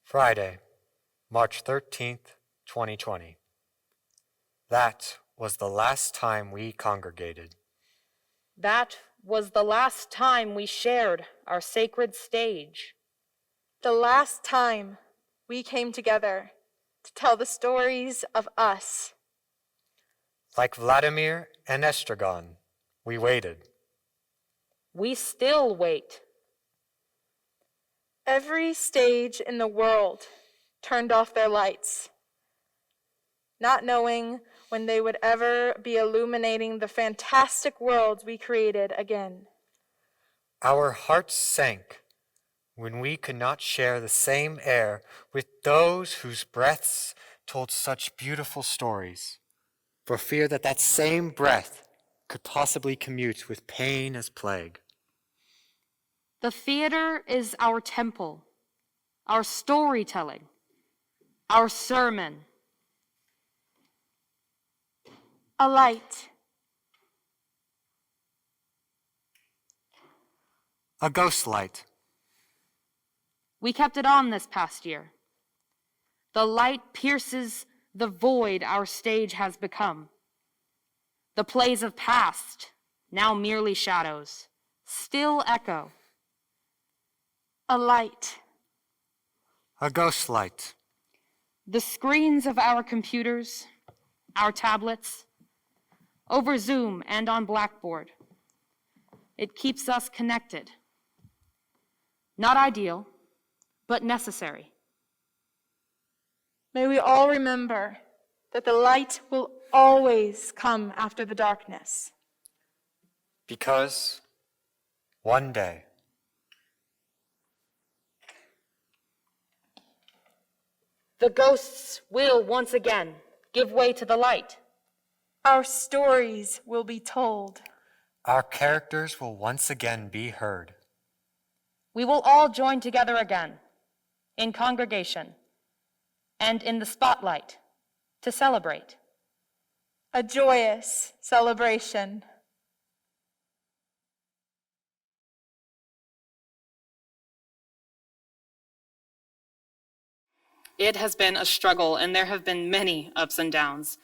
Friday, March 13th, 2020. That was the last time we congregated. That was the last time we shared our sacred stage. The last time we came together to tell the stories of us. Like Vladimir and Estragon, we waited. We still wait. Every stage in the world turned off their lights, not knowing when they would ever be illuminating the fantastic worlds we created again. Our hearts sank when we could not share the same air with those whose breaths told such beautiful stories, for fear that that same breath could possibly commute with pain as plague. The theater is our temple, our storytelling, our sermon. A light. A ghost light. We kept it on this past year. The light pierces the void our stage has become. The plays of past, now merely shadows, still echo. A light. A ghost light. The screens of our computers, our tablets, over Zoom and on Blackboard. It keeps us connected. Not ideal, but necessary. May we all remember that the light will always come after the darkness. Because one day, the ghosts will once again give way to the light. Our stories will be told. our characters will once again be heard. We will all join together again in congregation and in the spotlight to celebrate. A joyous celebration. It has been a struggle, and there have been many ups and downs.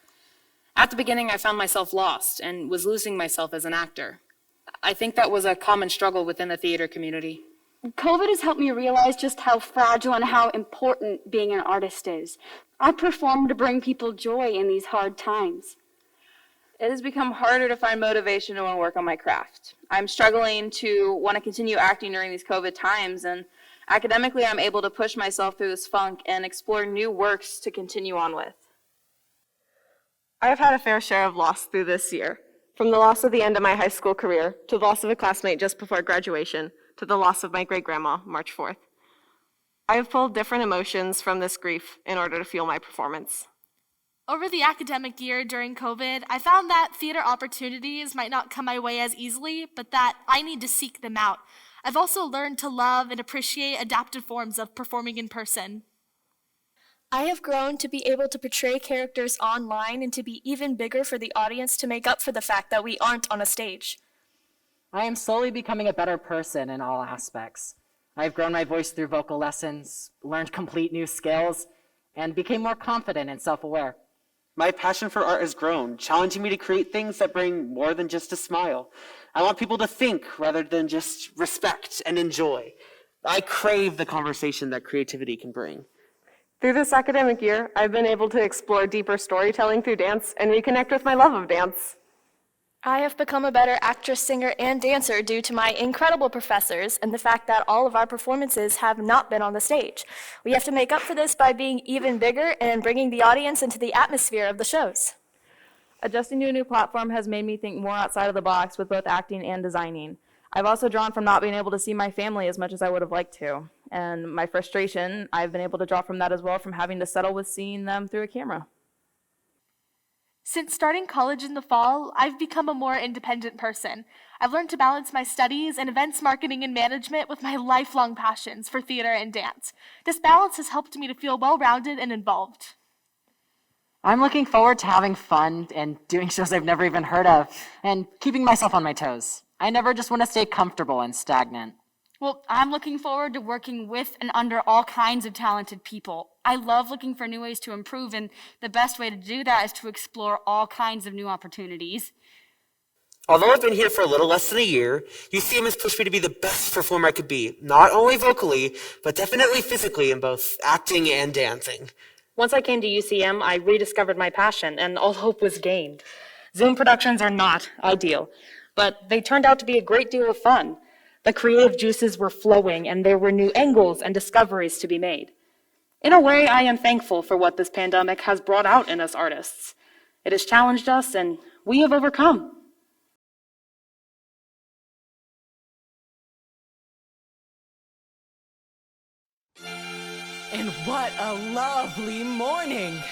At the beginning, I found myself lost and was losing myself as an actor. I think that was a common struggle within the theater community. COVID has helped me realize just how fragile and how important being an artist is. I perform to bring people joy in these hard times. It has become harder to find motivation to want to work on my craft. I'm struggling to want to continue acting during these COVID times, and academically I'm able to push myself through this funk and explore new works to continue on with. I've had a fair share of loss through this year, from the loss of the end of my high school career, to the loss of a classmate just before graduation, to the loss of my great-grandma, March 4th. I have pulled different emotions from this grief in order to fuel my performance. Over the academic year during COVID, I found that theater opportunities might not come my way as easily, but that I need to seek them out. I've also learned to love and appreciate adapted forms of performing in person. I have grown to be able to portray characters online and to be even bigger for the audience to make up for the fact that we aren't on a stage. I am slowly becoming a better person in all aspects. I've grown my voice through vocal lessons, learned complete new skills, and became more confident and self-aware. My passion for art has grown, challenging me to create things that bring more than just a smile. I want people to think rather than just respect and enjoy. I crave the conversation that creativity can bring. Through this academic year, I've been able to explore deeper storytelling through dance and reconnect with my love of dance. I have become a better actress, singer, and dancer due to my incredible professors and the fact that all of our performances have not been on the stage. We have to make up for this by being even bigger and bringing the audience into the atmosphere of the shows. Adjusting to a new platform has made me think more outside of the box with both acting and designing. I've also drawn from not being able to see my family as much as I would have liked to. And my frustration, I've been able to draw from that as well, from having to settle with seeing them through a camera. Since starting college in the fall, I've become a more independent person. I've learned to balance my studies and events marketing and management with my lifelong passions for theater and dance. This balance has helped me to feel well-rounded and involved. I'm looking forward to having fun and doing shows I've never even heard of and keeping myself on my toes. I never just want to stay comfortable and stagnant. Well, I'm looking forward to working with and under all kinds of talented people. I love looking for new ways to improve, and the best way to do that is to explore all kinds of new opportunities. Although I've been here for a little less than a year, UCM has pushed me to be the best performer I could be, not only vocally, but definitely physically in both acting and dancing. Once I came to UCM, I rediscovered my passion, and all hope was gained. Zoom productions are not ideal, but they turned out to be a great deal of fun. The creative juices were flowing, and there were new angles and discoveries to be made. In a way, I am thankful for what this pandemic has brought out in us artists. It has challenged us, and we have overcome. And what a lovely morning!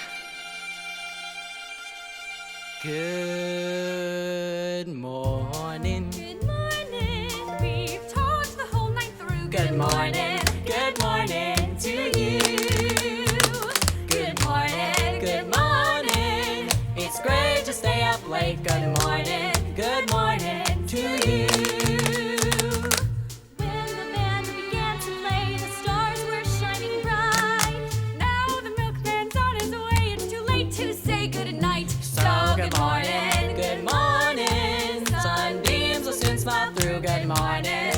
Good morning. Good morning. We've talked the whole night through. Good morning. Good morning to you. Good morning. Good morning. It's great to stay up late. Good morning. Good morning to you. When the band began to play, the stars were shining bright. Now the milkman's on his way. It's too late to say good night. So good morning, good morning. Sunbeams will soon smile through. Good morning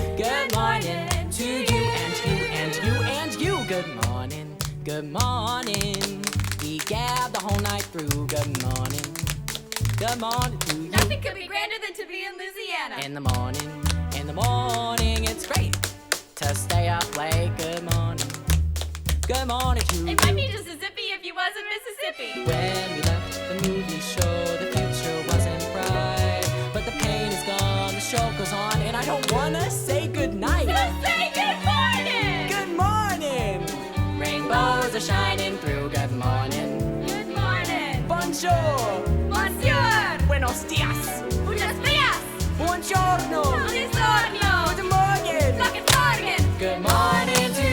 to you and you and you and you. Good morning, good morning. We gabbed the whole night through. Good morning to you. Nothing could be grander than to be in Louisiana. In the morning, it's great to stay up late. Good morning to you. It might be just as zippy if you was in Mississippi. When we left the movie show, the future wasn't bright, but the pain is gone, the show goes on, and I don't wanna say goodnight. So say good morning! Good morning! Rainbows are shining through. Good morning. Good morning! Bonjour! Monsieur! Buenos dias! Buenos dias! Buongiorno! Buongiorno! Guten Morgen! Guten Morgen! Good morning to you!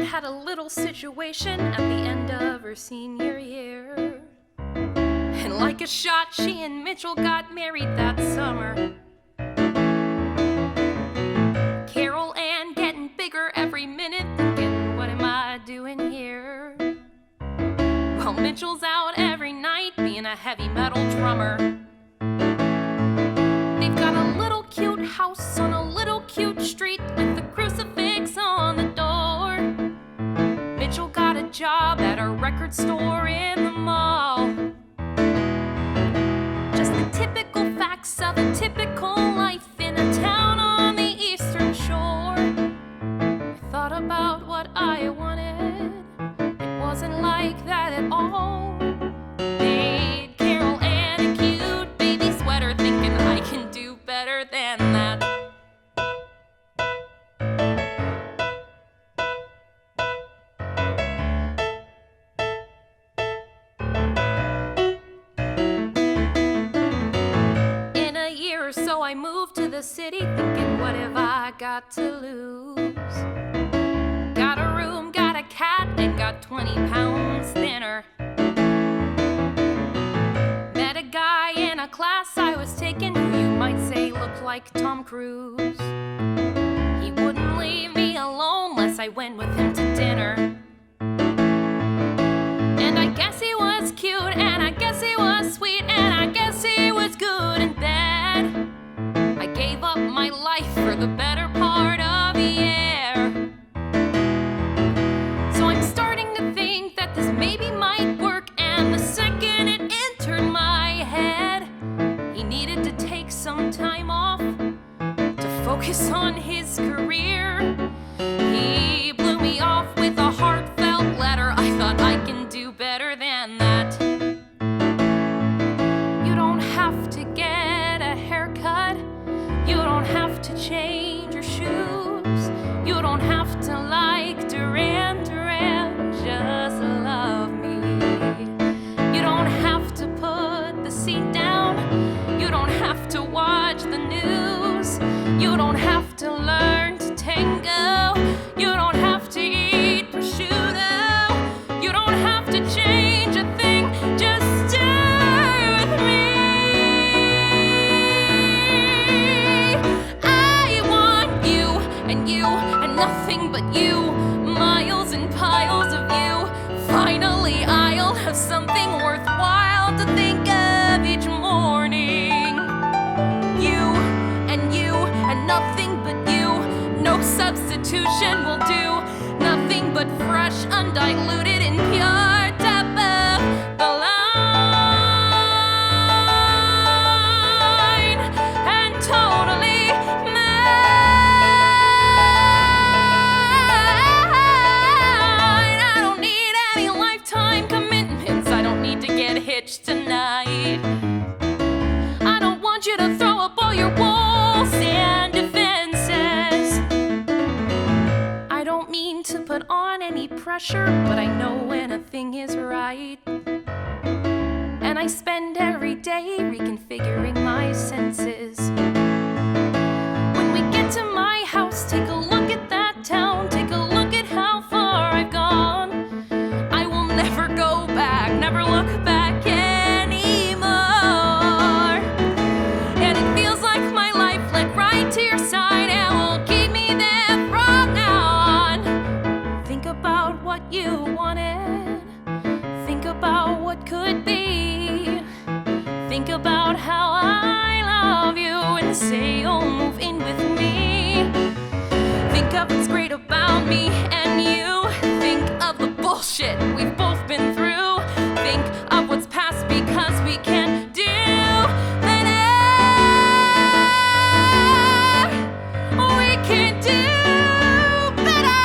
Had a little situation at the end of her senior year. And like a shot, she and Mitchell got married that summer. Carol Ann getting bigger every minute, thinking, what am I doing here? Well, Mitchell's out every night being a heavy metal drummer. They've got a little cute house on a little cute street with a crucifix on the door. Mitchell got a job at a record store in the mall. Just the typical facts of a typical life in a town on the eastern shore. I thought about what I wanted. It wasn't like that at all. Made Carol Ann a cute baby sweater, thinking I can do better than that. city thinking, what have I got to lose? Got a room, got a cat, and got 20 pounds thinner. Met a guy in a class I was taking who you might say looked like Tom Cruise. He wouldn't leave me alone unless I went with him to dinner. And I guess he was cute, and I guess he was sweet, and I guess he was good and bad. I gave up my life for the better part of a year. So I'm starting to think that this maybe might work, and the second it entered my head, he needed to take some time off to focus on his career. He blew me off with a heartfelt letter. I thought I can do better than that. You don't have to get a haircut. You don't have to change your shoes. You don't have to like Duran Duran. Just love me. You don't have to put the seat down. You don't have to watch the news. You don't have to learn to tango. You don't have to eat prosciutto. You don't have to change a thing. Just stay with me. I want you and nothing but you. Miles and piles of you. Finally, I'll have something worthwhile to think of each morning. You and nothing but you. No substitution will do. Nothing but fresh, undiluted, and pure top of the line. And totally mine. I don't need any lifetime commitments. I don't need to get hitched tonight. I don't want you to throw up all your walls and defenses. I don't mean to put on any pressure, but I know when a thing is right. And I spend every day reconfiguring my senses. When we get to my house, take a look at that town. Take a look at how far I've gone. I will never go back, never look back anymore. And it feels like my life led right to your side and will keep me there from now on. Think about what you wanted. Think about what could be. Think about how I love you and say you'll move in with me. Think of what's great about me and you. Think of the bullshit we've both been through. Think of what's past because we can do better. We can do better.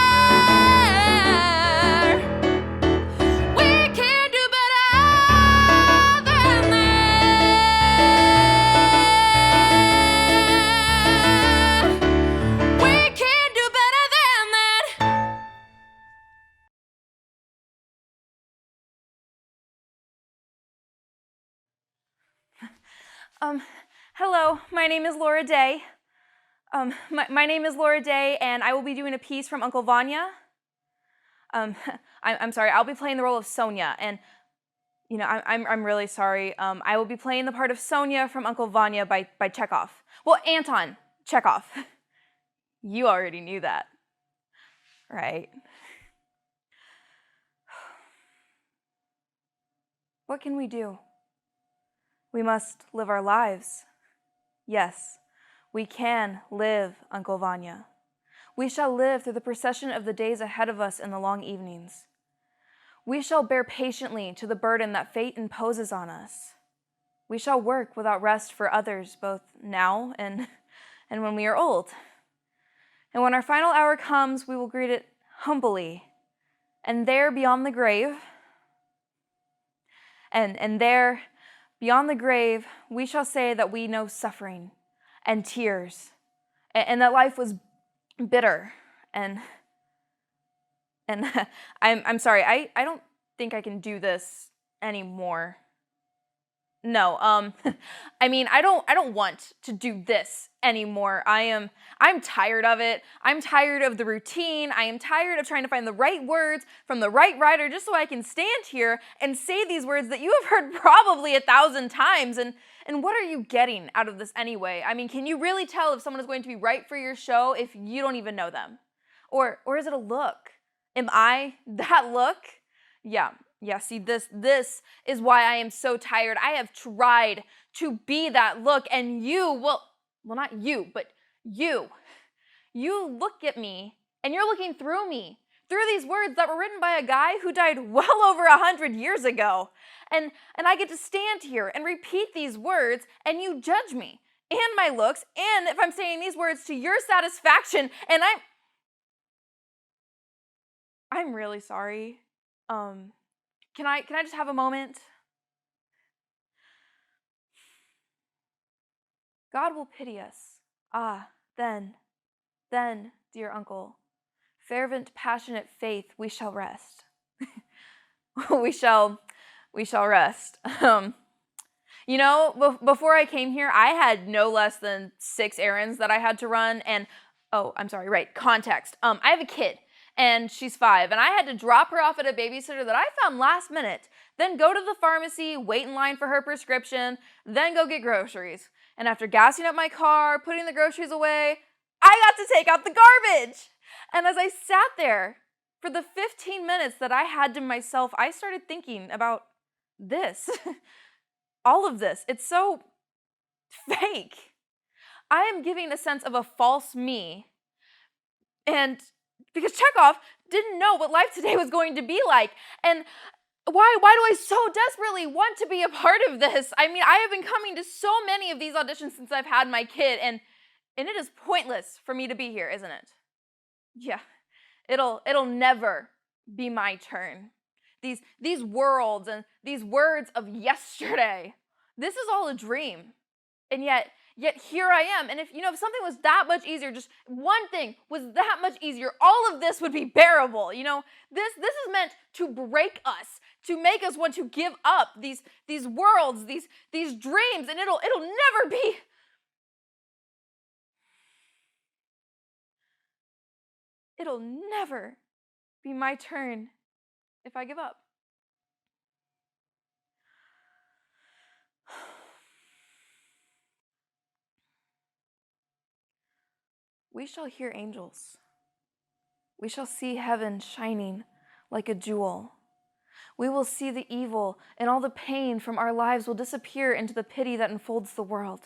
We can do better than that. We can do better than that. Hello, my name is Laura Day. My name is Laura Day, and I will be doing a piece from Uncle Vanya. I'm sorry, I'll be playing the role of Sonia, and you know, I'm really sorry. I will be playing the part of Sonia from Uncle Vanya by Chekhov. Well, Anton Chekhov. You already knew that, right? What can we do? We must live our lives. Yes, we can live, Uncle Vanya. We shall live through the procession of the days ahead of us in the long evenings. We shall bear patiently to the burden that fate imposes on us. We shall work without rest for others, both now and when we are old. And when our final hour comes, we will greet it humbly. And there beyond the grave, and there beyond the grave, we shall say that we know suffering and tears, and that life was bitter, and I'm sorry, I don't think I can do this anymore. No, I mean, I don't want to do this anymore. I'm tired of it. I'm tired of the routine. I am tired of trying to find the right words from the right writer just so I can stand here and say these words that you have heard probably 1,000 times. And what are you getting out of this anyway? I mean, can you really tell if someone is going to be right for your show if you don't even know them? Or is it a look? Am I that look? Yeah, see, this is why I am so tired. I have tried to be that look, and you, well, not you, but you look at me, and you're looking through me, through these words that were written by a guy who died well over 100 years ago. And I get to stand here and repeat these words, and you judge me, and my looks, and if I'm saying these words to your satisfaction, and I'm really sorry. Can I just have a moment? God will pity us. Then, dear uncle, fervent, passionate faith, we shall rest. we shall rest. You know, before I came here, I had no less than 6 errands that I had to run, and, context. I have a kid. And she's 5, and I had to drop her off at a babysitter that I found last minute, then go to the pharmacy, wait in line for her prescription, then go get groceries. And after gassing up my car, putting the groceries away, I got to take out the garbage. And as I sat there for the 15 minutes that I had to myself, I started thinking about this. All of this. It's so fake. I am giving a sense of a false me. And because Chekhov didn't know what life today was going to be like. And why do I so desperately want to be a part of this? I mean, I have been coming to so many of these auditions since I've had my kid, and it is pointless for me to be here, isn't it? Yeah, it'll never be my turn. These worlds and these words of yesterday, this is all a dream. And yet here I am. And if something was that much easier, just one thing was that much easier, all of this would be bearable. This is meant to break us, to make us want to give up these worlds, these dreams, and it'll never be. It'll never be my turn if I give up. We shall hear angels. We shall see heaven shining like a jewel. We will see the evil, and all the pain from our lives will disappear into the pity that enfolds the world.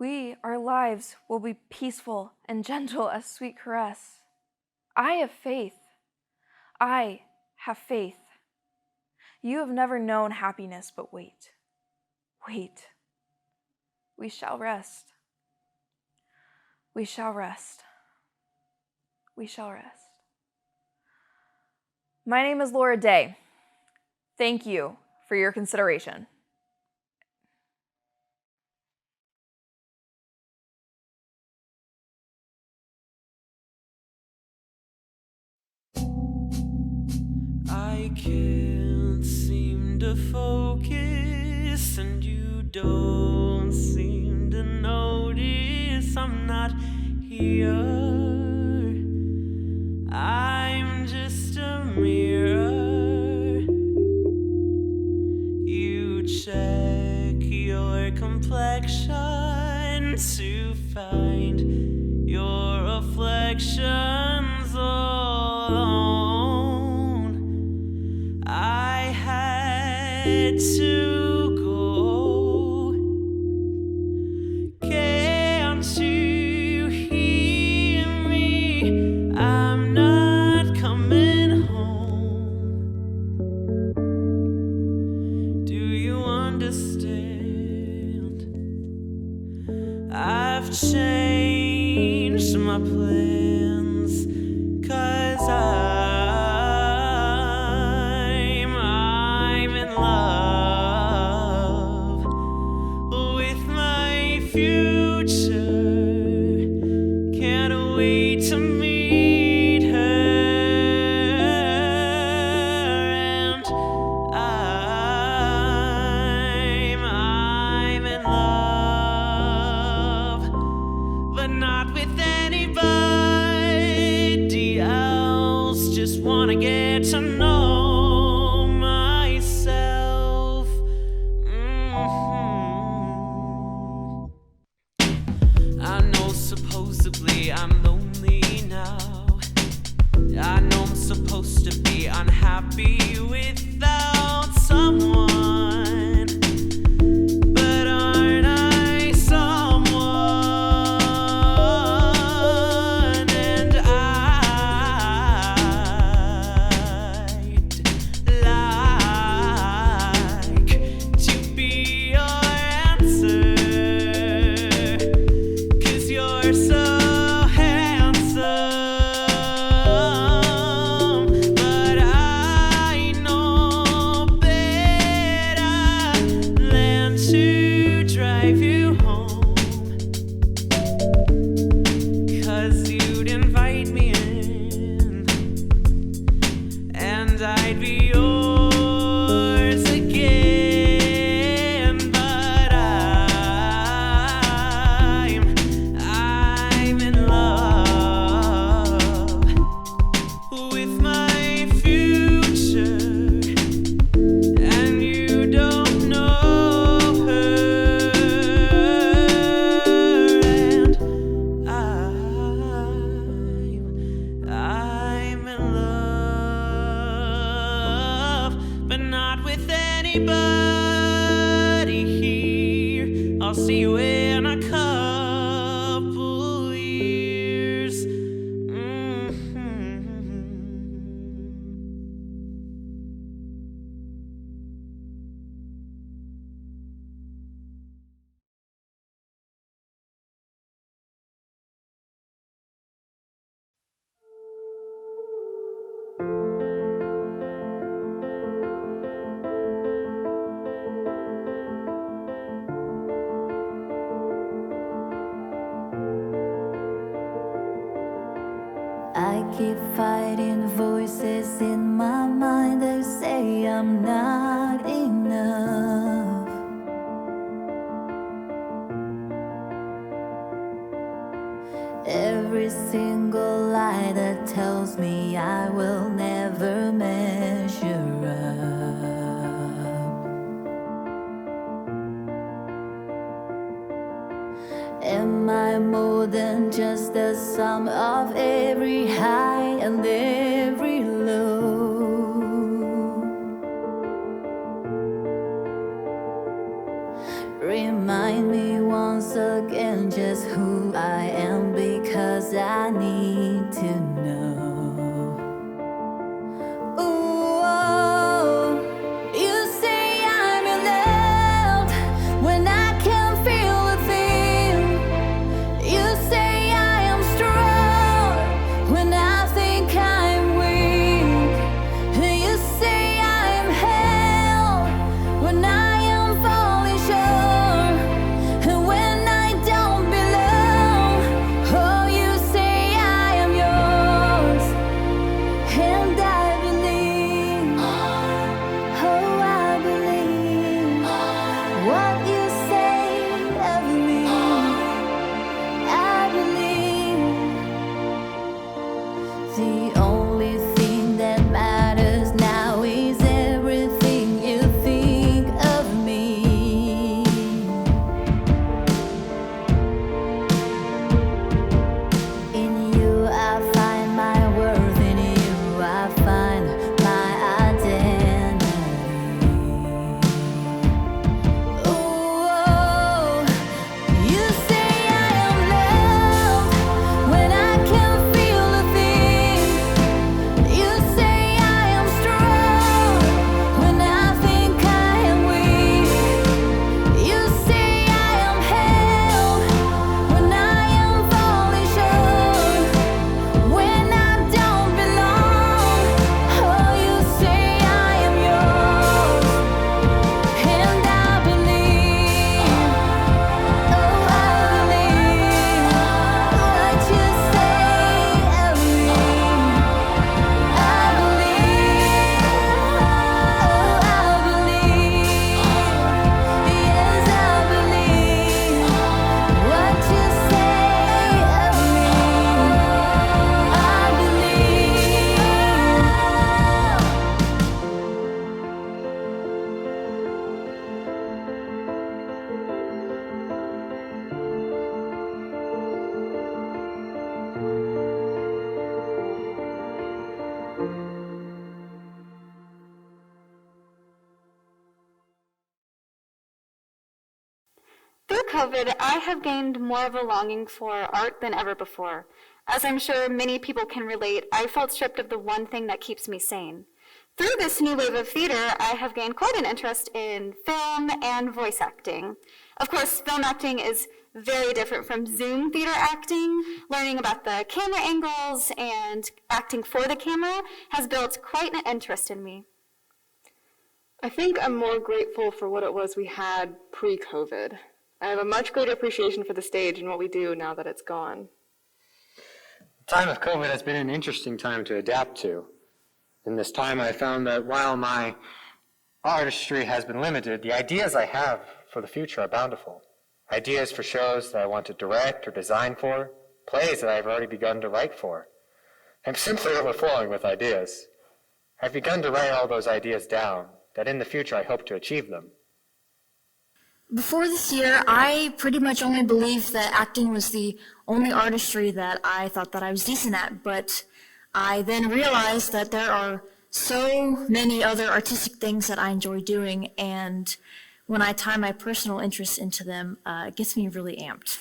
Our lives will be peaceful and gentle as sweet caress. I have faith. I have faith. You have never known happiness, but wait. Wait. We shall rest. We shall rest. We shall rest. My name is Laura Day. Thank you for your consideration. I can't seem to focus, and you don't seem to notice I'm not here. I'm just a mirror. You check your complexion to find your reflections alone. I had to go. Can't you hear me? I'm not coming home. Do you understand? I've changed my plans, 'cause I'm in love with my future. Can't wait to meet her, and just wanna get to know myself. I know supposedly I'm lonely now. I know I'm supposed to be unhappy without someone. But aren't I someone? And I'd like to be your answer. 'Cause you're so handsome. But I know better than to drive you home. 'Cause you'd invite me in, and I'd be yours again. But I'm in love with my future, and you don't know her. And I'm in love, but not with anybody here. I'll see you in a couple years. I keep fighting voices in my mind that say I'm not enough. Every single lie that tells me I will never measure up. Am I more than just the sum of every high and every low? Remind me once again just who I am, because I need to know. Ooh, oh, you say I'm in love when I can't feel a thing. You say I am strong when I think I'm weak. You say I'm hell when I am falling short, and when I don't belong. Oh, you say I am yours, and I believe. Oh, I believe what you say of me. I believe the only thing that matters now is everything you think of me. In you I find my worth, in you I find my identity. Ooh, oh, you say I am loved when I can't feel a thing. COVID, I have gained more of a longing for art than ever before. As I'm sure many people can relate, I felt stripped of the one thing that keeps me sane. Through this new wave of theater, I have gained quite an interest in film and voice acting. Of course, film acting is very different from Zoom theater acting. Learning about the camera angles and acting for the camera has built quite an interest in me. I think I'm more grateful for what it was we had pre-COVID. I have a much greater appreciation for the stage and what we do now that it's gone. The time of COVID has been an interesting time to adapt to. In this time, I found that while my artistry has been limited, the ideas I have for the future are bountiful. Ideas for shows that I want to direct or design for, plays that I've already begun to write for. I'm simply overflowing with ideas. I've begun to write all those ideas down, that in the future I hope to achieve them. Before this year, I pretty much only believed that acting was the only artistry that I thought that I was decent at, but I then realized that there are so many other artistic things that I enjoy doing, and when I tie my personal interests into them, it gets me really amped.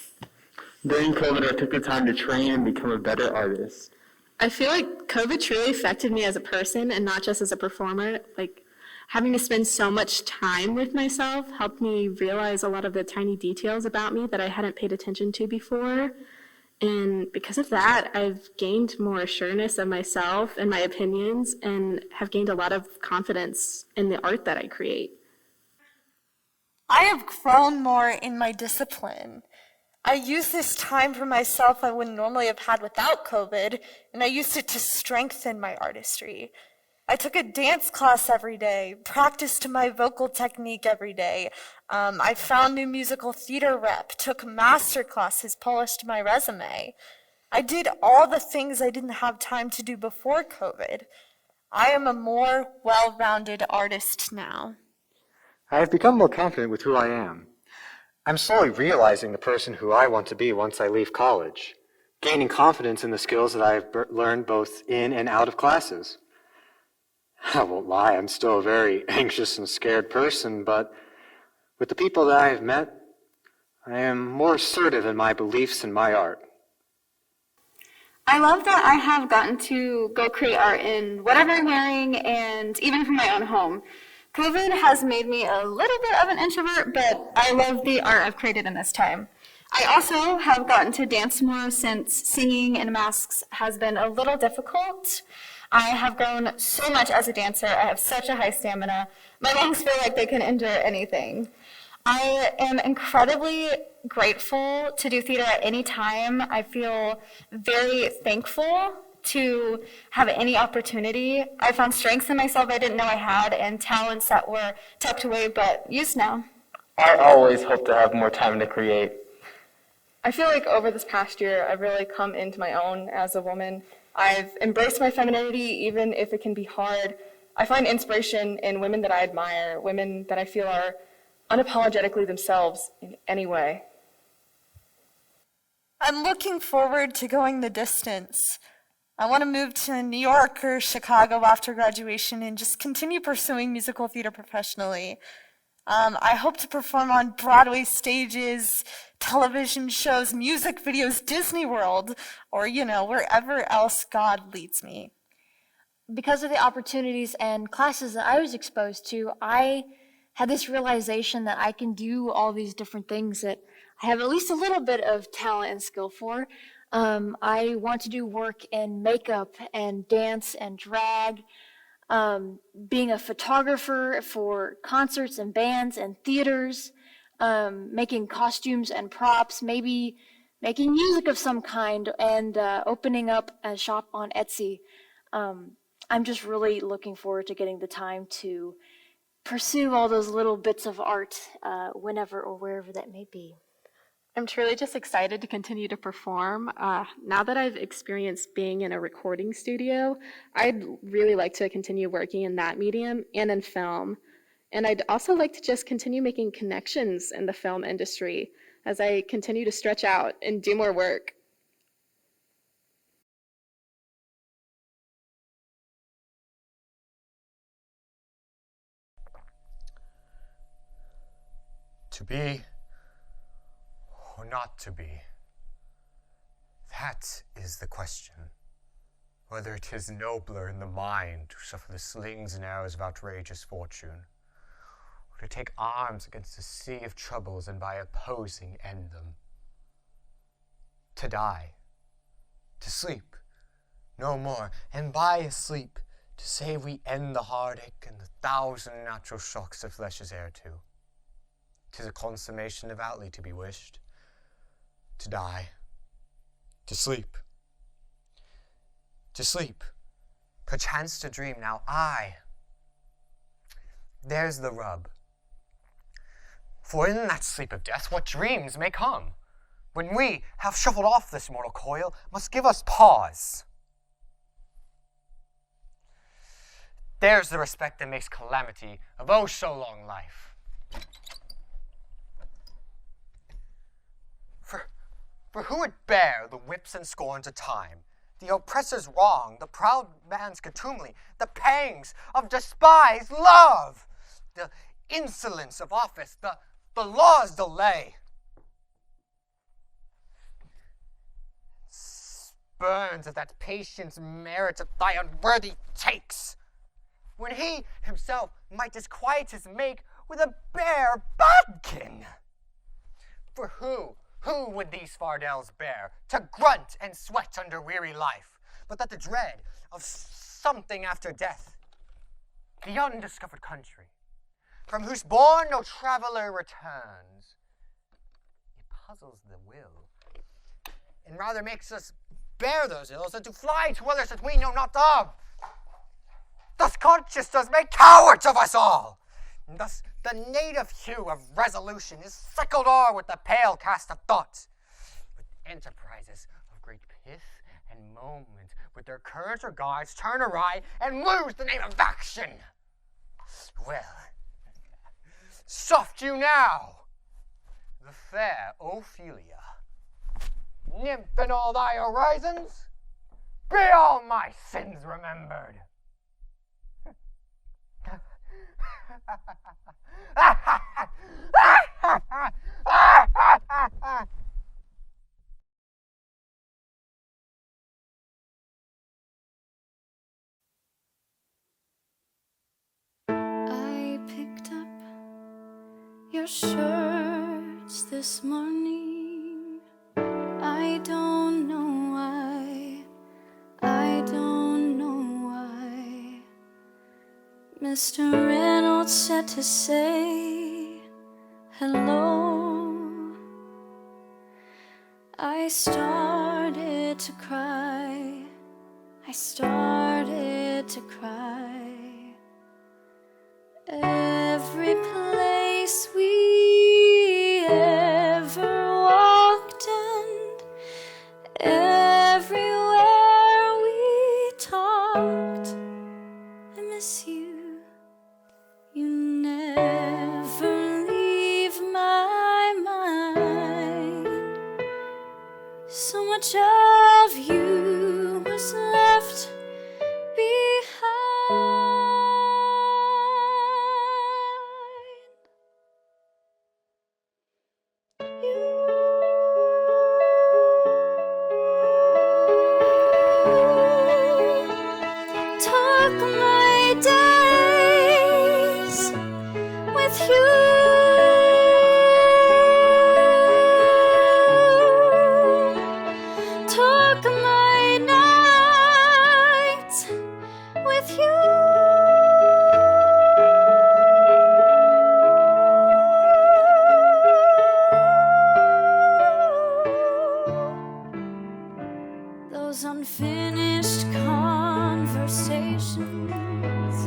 During COVID, I took the time to train and become a better artist. I feel like COVID truly affected me as a person and not just as a performer. Like, having to spend so much time with myself helped me realize a lot of the tiny details about me that I hadn't paid attention to before. And because of that, I've gained more assurance of myself and my opinions and have gained a lot of confidence in the art that I create. I have grown more in my discipline. I use this time for myself I wouldn't normally have had without COVID, and I used it to strengthen my artistry. I took a dance class every day, practiced my vocal technique every day. I found new musical theater rep, took master classes, polished my resume. I did all the things I didn't have time to do before COVID. I am a more well-rounded artist now. I have become more confident with who I am. I'm slowly realizing the person who I want to be once I leave college, gaining confidence in the skills that I have learned both in and out of classes. I won't lie, I'm still a very anxious and scared person, but with the people that I have met, I am more assertive in my beliefs and my art. I love that I have gotten to go create art in whatever I'm wearing and even from my own home. COVID has made me a little bit of an introvert, but I love the art I've created in this time. I also have gotten to dance more since singing in masks has been a little difficult. I have grown so much as a dancer. I have such a high stamina. My lungs feel like they can endure anything. I am incredibly grateful to do theater at any time. I feel very thankful to have any opportunity. I found strengths in myself I didn't know I had and talents that were tucked away but used now. I always hope to have more time to create. I feel like over this past year, I've really come into my own as a woman. I've embraced my femininity, even if it can be hard. I find inspiration in women that I admire, women that I feel are unapologetically themselves in any way. I'm looking forward to going the distance. I want to move to New York or Chicago after graduation and just continue pursuing musical theater professionally. I hope to perform on Broadway stages, television shows, music videos, Disney World, or, wherever else God leads me. Because of the opportunities and classes that I was exposed to, I had this realization that I can do all these different things that I have at least a little bit of talent and skill for. I want to do work in makeup and dance and drag, being a photographer for concerts and bands and theaters, making costumes and props, maybe making music of some kind, and opening up a shop on Etsy. I'm just really looking forward to getting the time to pursue all those little bits of art whenever or wherever that may be. I'm truly just excited to continue to perform. Now that I've experienced being in a recording studio, I'd really like to continue working in that medium and in film. And I'd also like to just continue making connections in the film industry as I continue to stretch out and do more work. To be not to be? That is the question. Whether it is nobler in the mind to suffer the slings and arrows of outrageous fortune, or to take arms against a sea of troubles and by opposing end them. To die, to sleep, no more, and by a sleep, to say we end the heartache and the thousand natural shocks that flesh is heir to. 'Tis a consummation devoutly to be wished. To die, to sleep, perchance to dream. Now there's the rub. For in that sleep of death, what dreams may come, when we have shuffled off this mortal coil, must give us pause. There's the respect that makes calamity of oh so long life. For who would bear the whips and scorns of time, the oppressor's wrong, the proud man's contumely, the pangs of despised love, the insolence of office, the law's delay, spurns of that patience merit of thy unworthy takes, when he himself might disquietus make with a bare bodkin? For who would these fardels bear, to grunt and sweat under weary life, but that the dread of something after death, the undiscovered country, from whose bourne no traveller returns, it puzzles the will, and rather makes us bear those ills than to fly to others that we know not of. Thus conscience does make cowards of us all, and thus the native hue of resolution is sickled o'er with the pale cast of thought, with enterprises of great pith and moment, with their courage or guides turn awry and lose the name of action. Well, soft you now, the fair Ophelia, nymph in all thy horizons, be all my sins remembered. I picked up your shirts this morning. I don't know why. I don't know why. Mr. Reynolds said to say hello. I started to cry. I started to cry. Every place we ever walked and everywhere we talked, I miss you. You never leave my mind. So much of you was left behind. Took my days with you. Took my nights with you. Those unfinished conversations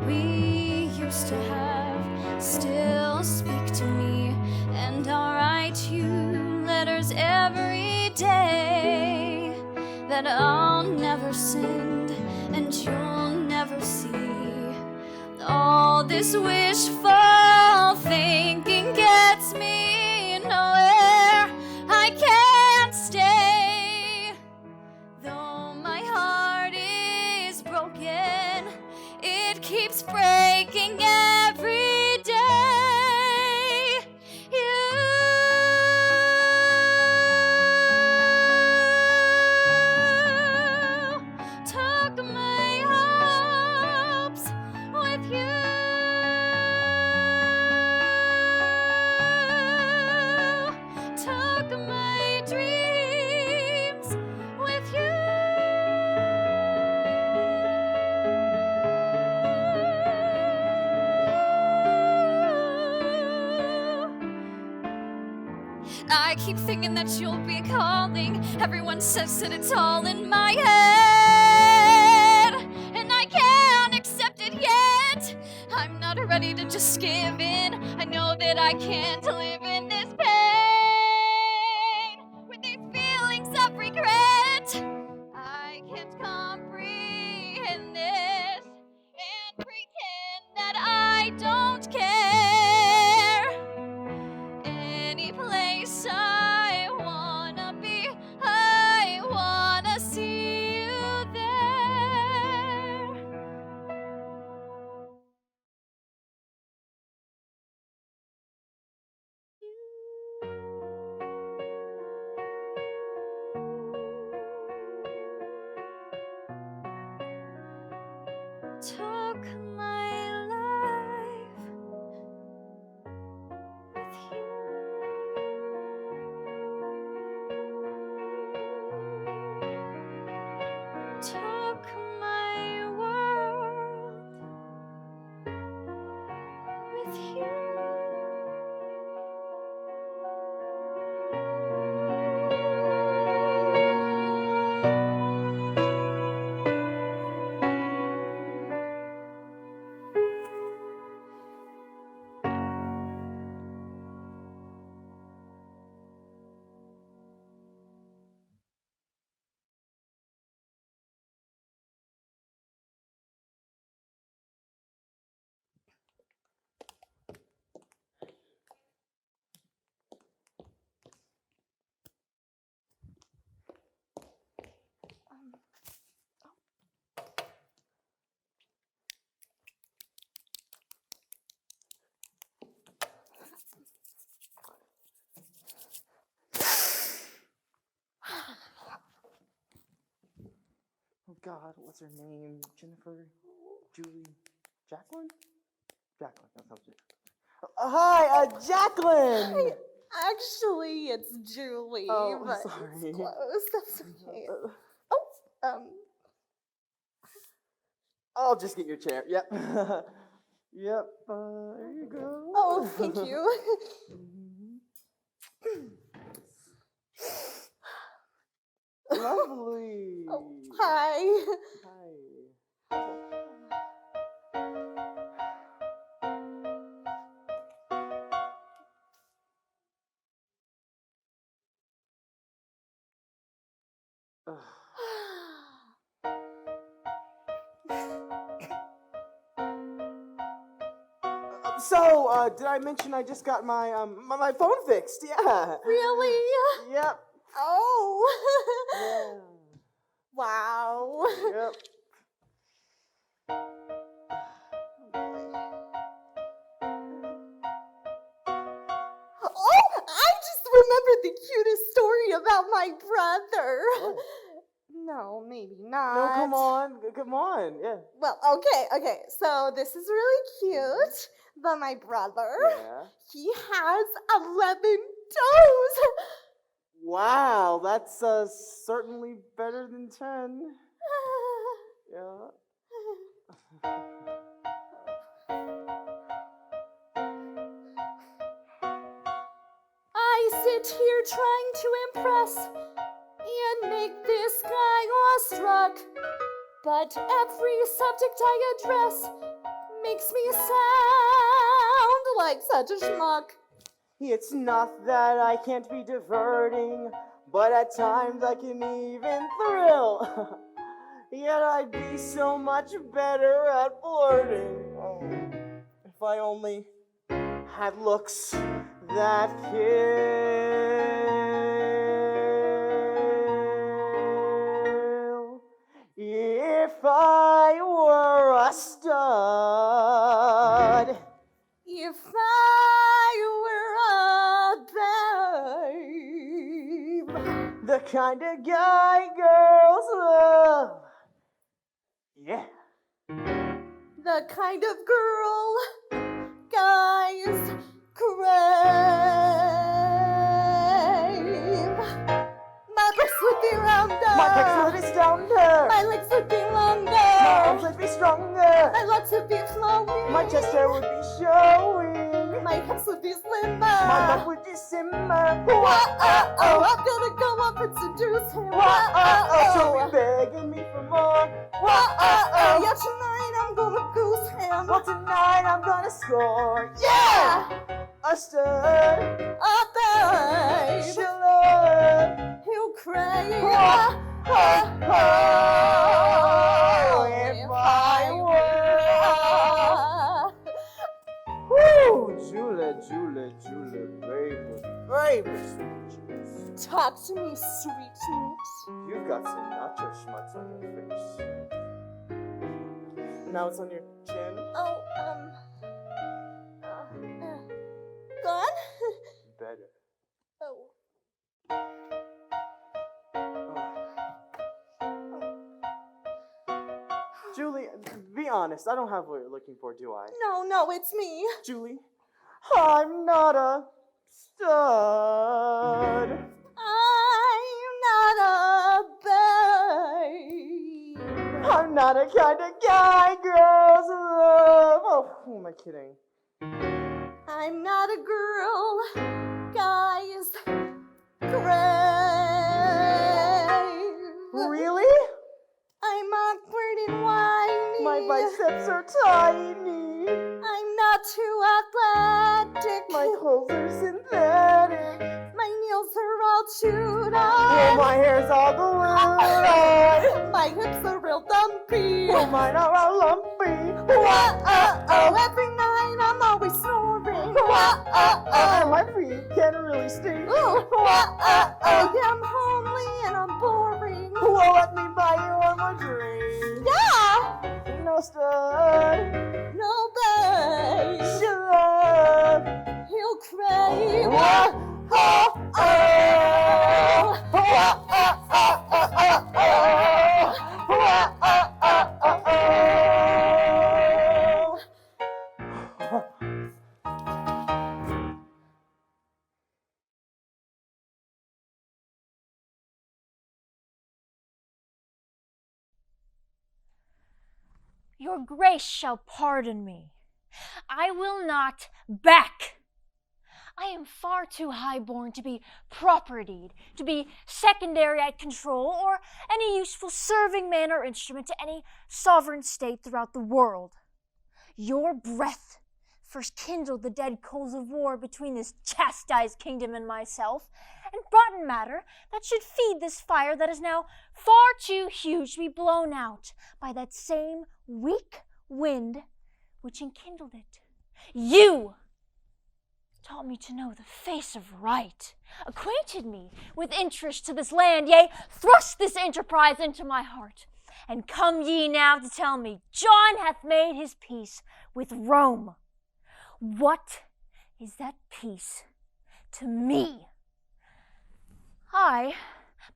we used to have still speak to me, and I'll write you letters every day that I'll never send and you'll never see. All this wishful thinking gets me nowhere. I can't stay. Though my heart is broken, it keeps breaking every day. You keep thinking that you'll be calling. Everyone says that it's all in my head, and I can't accept it yet. I'm not ready to just give in. I know that I can't live in this pain with these feelings of regret. I can't comprehend this and pretend that I don't care. Any place I wanna be, I wanna see you there. Took my life with you. Took my world with you. Oh God, what's her name? Jennifer? Julie? Jacqueline? Jacqueline, that sounds good. Hi, Jacqueline! Actually, it's Julie. Oh, but sorry. It's close. That's okay. I'll just get your chair. Yep. Yep. There you go. Oh, thank you. Lovely. Oh, hi. Hi. So, did I mention I just got my phone fixed? Yeah. Really? Yep. Oh. Yeah. Wow. Yep. Oh, I just remembered the cutest story about my brother. Oh. No, maybe not. No, come on, yeah. Well, okay. So this is really cute. But my brother, he has 11 toes. Wow, that's certainly better than 10. Yeah. I sit here trying to impress and make this guy awestruck. But every subject I address makes me sound like such a schmuck. It's not that I can't be diverting, but at times I can even thrill. Yet I'd be so much better at flirting. Oh, if I only had looks that kill. If I were a stud. If I were a babe. The kind of guy girls love. Yeah. The kind of girl guys crave. My breasts would be rounder. My pecs would be stronger. My legs would be longer. My arms would be stronger. My legs would be flowing. My chest hair would be showing. my hips would be slimmer. My butt would just simmer. Whoa, I'm gonna go up and seduce him. She'll be begging me for more. Yeah, tonight I'm gonna goose him. Well, tonight I'm gonna score. Yeah! A stud. A babe. She'll love. He'll crave. If I were. Woo! Julia, baby. Talk to me, sweet smooch. You've got some nacho schmutz on your face. Now it's on your chin. Oh, gone? Better. Oh. Julie, be honest. I don't have what you're looking for, do I? No, it's me. Julie, I'm not a stud. I'm not a babe. I'm not a kind of guy girls love. Oh, who am I kidding? I'm not a girl, guys. Crave. Really? I'm awkward and whiny. My biceps are tiny. I'm not too athletic. My clothes are synthetic. My nails are all chewed on. Oh, my hair's all glued. My hips are real dumpy. Oh, mine are all lumpy. Every night I'm always snoring. And my feet can't really stink. Yeah, I'm homely and I'm boring. Well, let me buy you one more drink. Yeah. No stud. No babe. Shut up. He'll crave. Your grace shall pardon me. I will not back. I am far too high-born to be propertied, to be secondary at control, or any useful serving man or instrument to any sovereign state throughout the world. Your breath first kindled the dead coals of war between this chastised kingdom and myself, and brought in matter that should feed this fire that is now far too huge to be blown out by that same weak wind which enkindled it. You taught me to know the face of right, acquainted me with interest to this land, yea, thrust this enterprise into my heart. And come ye now to tell me, John hath made his peace with Rome. What is that peace to me? I,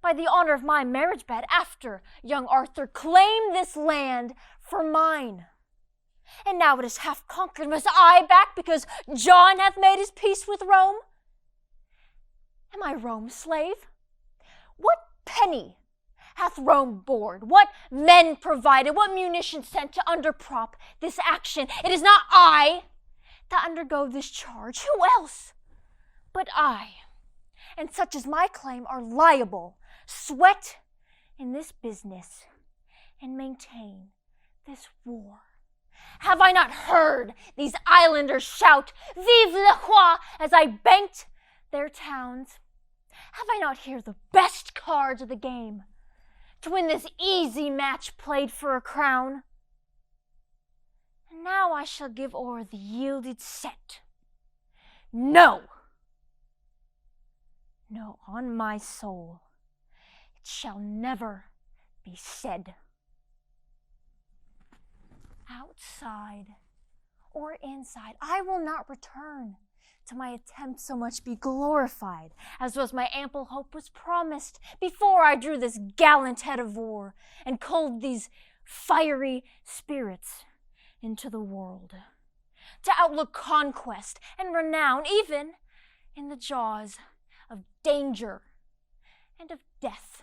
by the honor of my marriage bed, after young Arthur, claim this land for mine. And now it is half conquered, must I back because John hath made his peace with Rome? Am I Rome's slave? What penny hath Rome bored? What men provided? What munitions sent to underprop this action? It is not I that undergo this charge. Who else but I? And such as my claim are liable, sweat in this business, and maintain this war. Have I not heard these islanders shout, Vive le Roi, as I banked their towns? Have I not heard the best cards of the game to win this easy match played for a crown? And now I shall give o'er the yielded set. No! No, on my soul, it shall never be said. Outside or inside, I will not return to my attempt so much be glorified, as was my ample hope was promised before I drew this gallant head of war and culled these fiery spirits into the world, to outlook conquest and renown even in the jaws of danger and of death.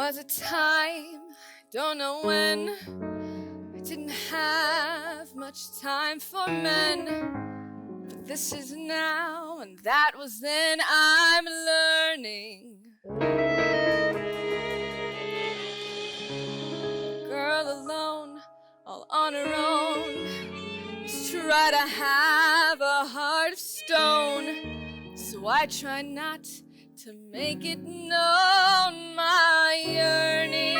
was a time, don't know when, I didn't have much time for men. But this is now, and that was then. I'm learning. Girl alone, all on her own, must try to have a heart of stone. So I try not to make it known, my yearning.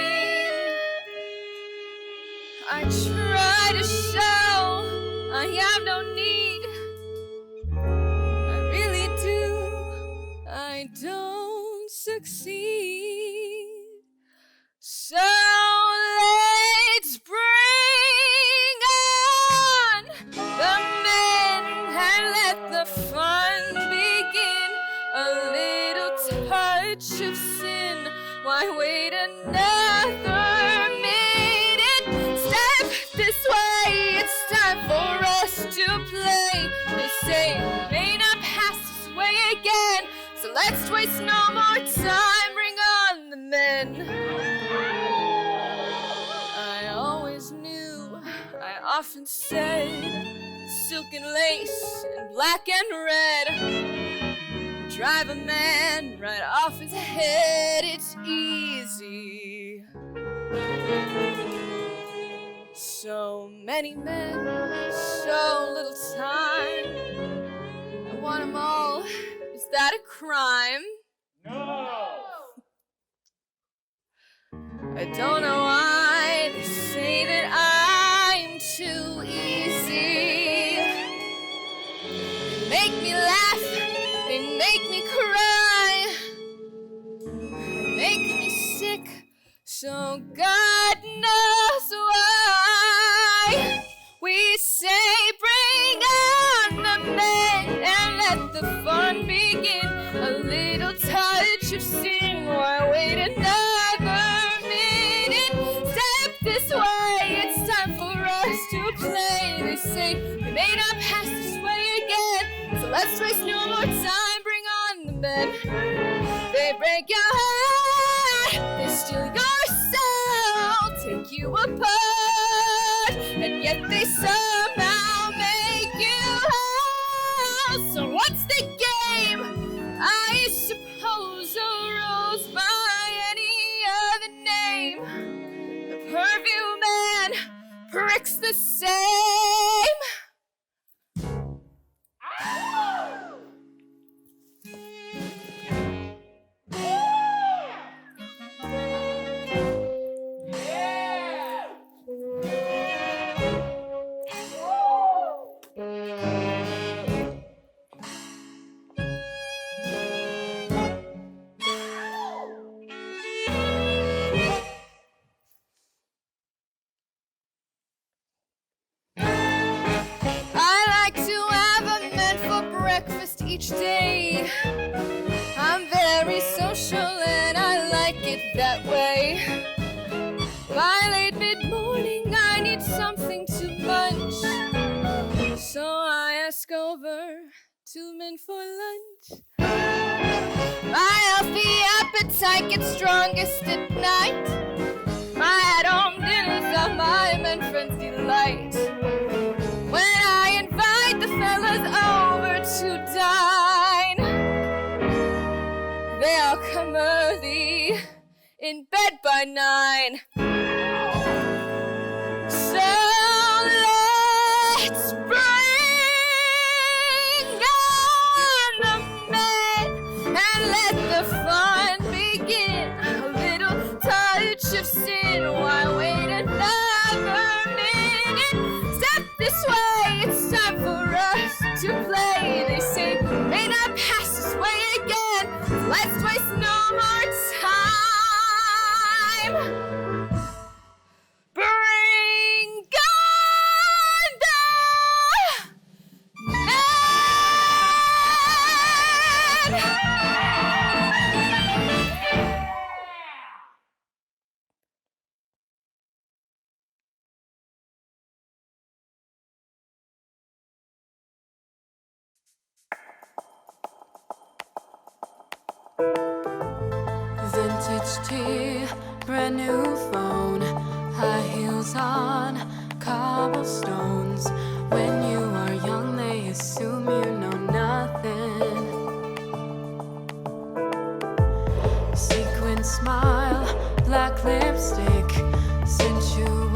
I try to show I have no need. I really do. I don't succeed. So let's bring on the men and let the fun begin. A little touch of sin, why wait another minute? Step this way, it's time for us to play. They say we may not pass this way again, so let's waste no more time, bring on the men. I always knew, I often said, silk and lace and black and red drive a man right off his head. It's easy. So many men, so little time. I want them all. Is that a crime? No! I don't know why they say that I'm too easy. They make me laugh, they make me cry, they make me sick, so God knows why. We say bring on the men and let the fun begin. A little touch of sin, why wait another minute? Step this way, it's time for us to play. They say we may not pass this way again, so let's waste no more time, bring on the men. They break your heart, they steal your soul, take you apart, and yet they somehow make you whole. So what's the game? I suppose a rose by any other name. The perfume man pricks the same. Each day I'm very social and I like it that way. By late mid-morning I need something to munch, so I ask over 2 men for lunch. My healthy appetite gets strongest at night. My at-home dinners are my men friends' delight. When I invite the fellas over to dine, they all come early, in bed by 9. So let's bring on the men and let the fun begin. A little touch of sin, why wait another minute? Step this way, it's time for us to play. They say we may not pass this way again, so let's waste no more time. Bring on the Vintage tea, brand new phone, high heels on cobblestones. When you are young, they assume you know nothing. Sequin smile, black lipstick, sensual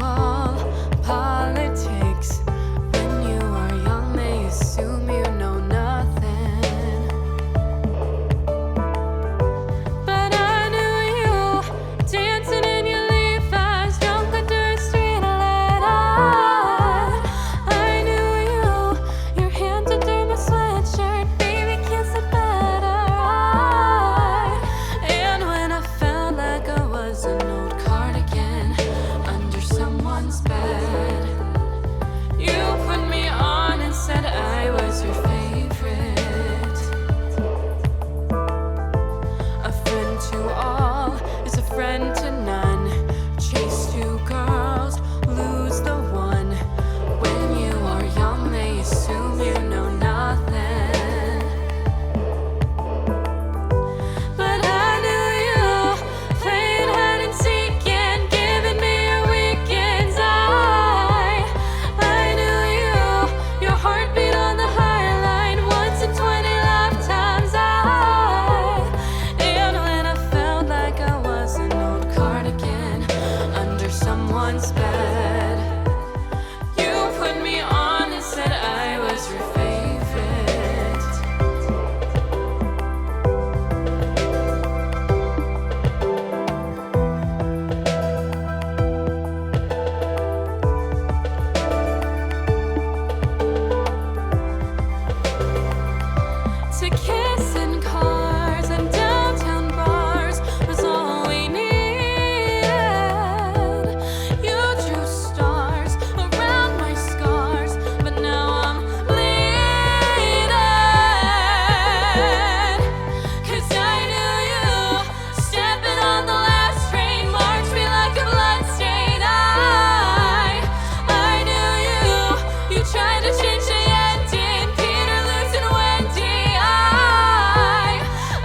politics. When you are young, they assume you know nothing. But I knew you, dancing in your Levi's, drunk under a street light. I knew you, your hand under my sweatshirt, baby, kiss it better. And when I felt like I was an old cardigan under someone's bed, you put me on and said I was your favorite. A friend to all is a friend to none. Chase two girls, lose the one. When you are young, they assume you know nothing. But I knew you, playing hide and seek and giving me your weekends. I knew you, your heartbeat on the high line, once in 20 lifetimes. And when I felt like I was an old cardigan under someone's bed, you put me on and said I was your favorite. To kiss in cars and downtown bars was all we needed. You drew stars around my scars, but now I'm bleeding. 'Cause I knew you, stepping on the last train, marched me like a bloodstain. I knew you tried to change the ending, Peter, Luke, and Wendy.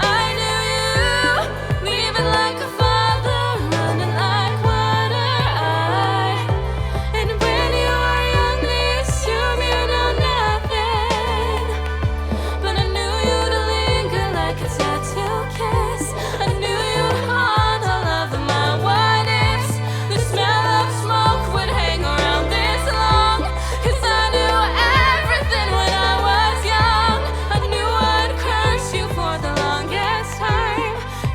I knew you, leaving like a father, running like water. And when you are young, they assume you know nothing. But I knew you to linger like a tattoo kiss. I knew you'd haunt all of my what ifs. The smell of smoke would hang around this long. 'Cause I knew everything when I was young. I knew I'd curse you for the longest time,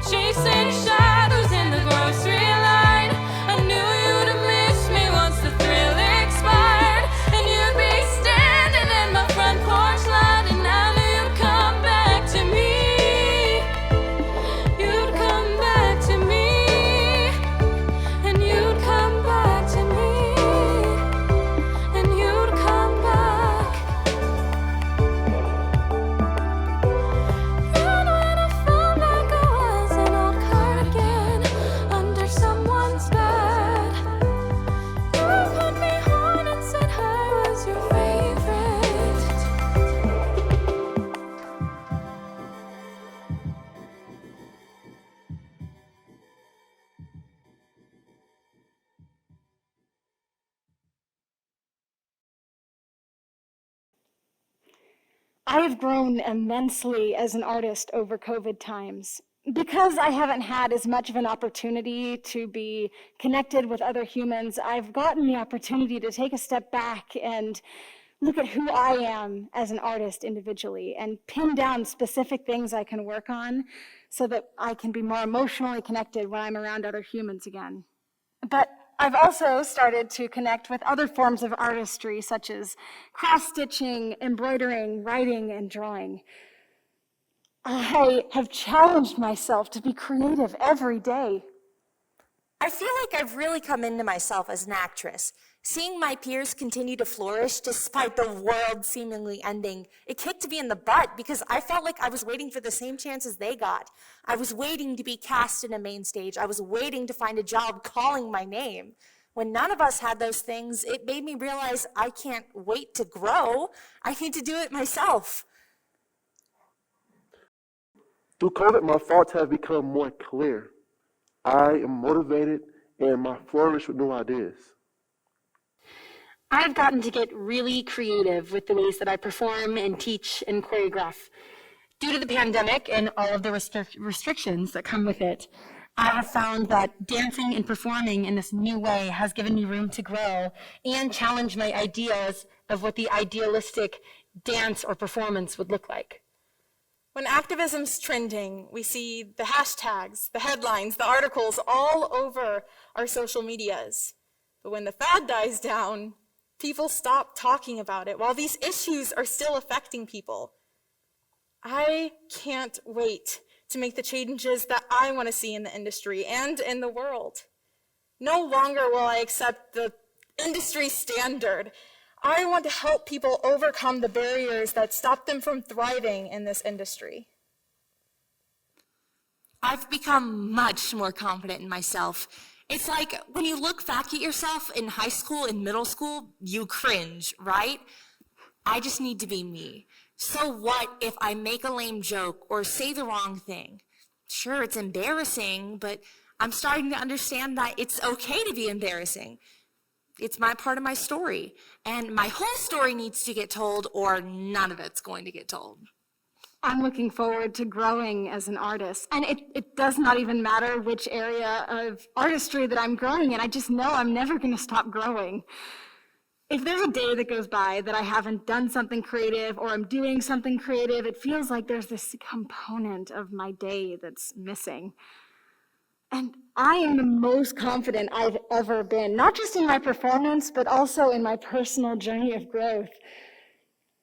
chasing shadows in the grocery line. I knew you'd miss me once the thrill expired, and you'd be standing in my front porch light, and I knew you'd come back to me. You'd come back to me, and you'd come back to me, and you'd come back. And when I felt like I was an old cardigan under someone's bed, you put me on and said I was your favorite. I have grown immensely as an artist over COVID times. Because I haven't had as much of an opportunity to be connected with other humans, I've gotten the opportunity to take a step back and look at who I am as an artist individually and pin down specific things I can work on so that I can be more emotionally connected when I'm around other humans again. But I've also started to connect with other forms of artistry, such as cross-stitching, embroidering, writing, and drawing. I have challenged myself to be creative every day. I feel like I've really come into myself as an actress. Seeing my peers continue to flourish despite the world seemingly ending, it kicked me in the butt because I felt like I was waiting for the same chances they got. I was waiting to be cast in a main stage. I was waiting to find a job calling my name. When none of us had those things, it made me realize I can't wait to grow. I need to do it myself. Through COVID, my thoughts have become more clear. I am motivated and I flourish with new ideas. I've gotten to get really creative with the ways that I perform and teach and choreograph. Due to the pandemic and all of the restrictions that come with it, I have found that dancing and performing in this new way has given me room to grow and challenge my ideas of what the idealistic dance or performance would look like. When activism's trending, we see the hashtags, the headlines, the articles all over our social medias. But when the fad dies down, people stop talking about it while these issues are still affecting people. I can't wait to make the changes that I want to see in the industry and in the world. No longer will I accept the industry standard. I want to help people overcome the barriers that stop them from thriving in this industry. I've become much more confident in myself. It's like when you look back at yourself in high school and middle school, you cringe, right? I just need to be me. So what if I make a lame joke or say the wrong thing? Sure, it's embarrassing, but I'm starting to understand that it's okay to be embarrassing. It's my part of my story, and my whole story needs to get told or none of it's going to get told. I'm looking forward to growing as an artist. And it does not even matter which area of artistry that I'm growing in. I just know I'm never going to stop growing. If there's a day that goes by that I haven't done something creative or I'm doing something creative, it feels like there's this component of my day that's missing. And I am the most confident I've ever been, not just in my performance, but also in my personal journey of growth.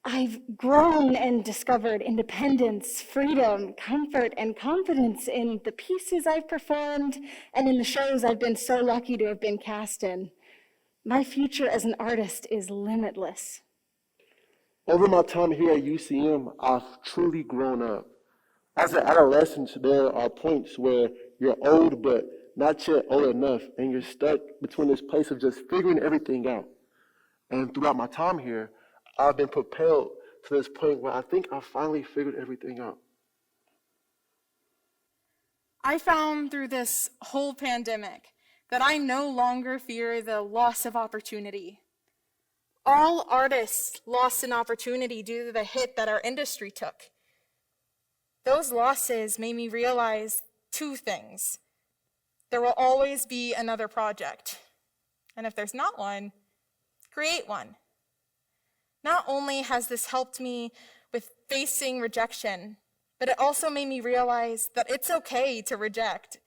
I've grown and discovered independence, freedom, comfort, and confidence in the pieces I've performed and in the shows I've been so lucky to have been cast in. My future as an artist is limitless. Over my time here at UCM, I've truly grown up. As an adolescent, there are points where you're old but not yet old enough, and you're stuck between this place of just figuring everything out. And throughout my time here, I've been propelled to this point where I think I finally figured everything out. I found through this whole pandemic that I no longer fear the loss of opportunity. All artists lost an opportunity due to the hit that our industry took. Those losses made me realize two things. There will always be another project. And if there's not one, create one. Not only has this helped me with facing rejection, but it also made me realize that it's okay to reject.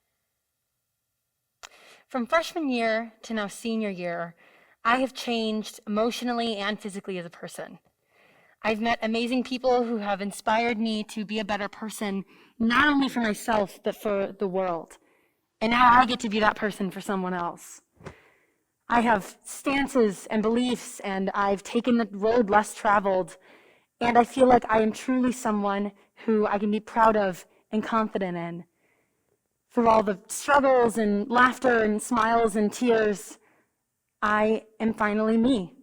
From freshman year to now senior year, I have changed emotionally and physically as a person. I've met amazing people who have inspired me to be a better person, not only for myself, but for the world. And now I get to be that person for someone else. I have stances and beliefs, and I've taken the road less traveled, and I feel like I am truly someone who I can be proud of and confident in. Through all the struggles and laughter and smiles and tears, I am finally me.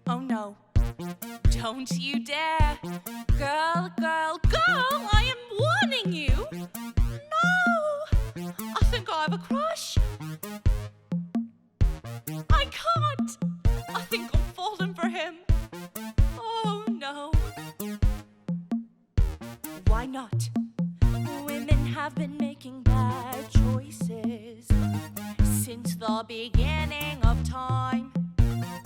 Oh no, don't you dare. Girl, girl, girl, I am warning you. No, I think I have a crush. I can't. I think I'm falling for him. Oh no. Why not? Women have been making bad choices since the beginning of time.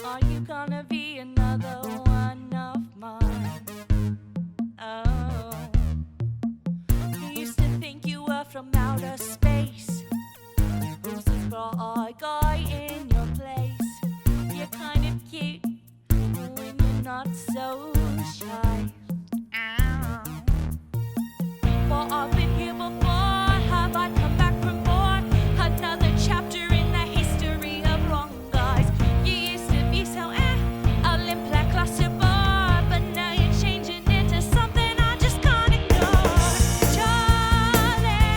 Are you gonna be another one of mine? Oh, you used to think you were from outer space. Who's this bright guy in your place? You're kind of cute when you're not so shy. Ow. But I've been here before. Have I come back from more? Another chapter in the history of wrong guys. You used to be so a limp like classic bar, but now you're changing into something I just can't ignore. Charlie,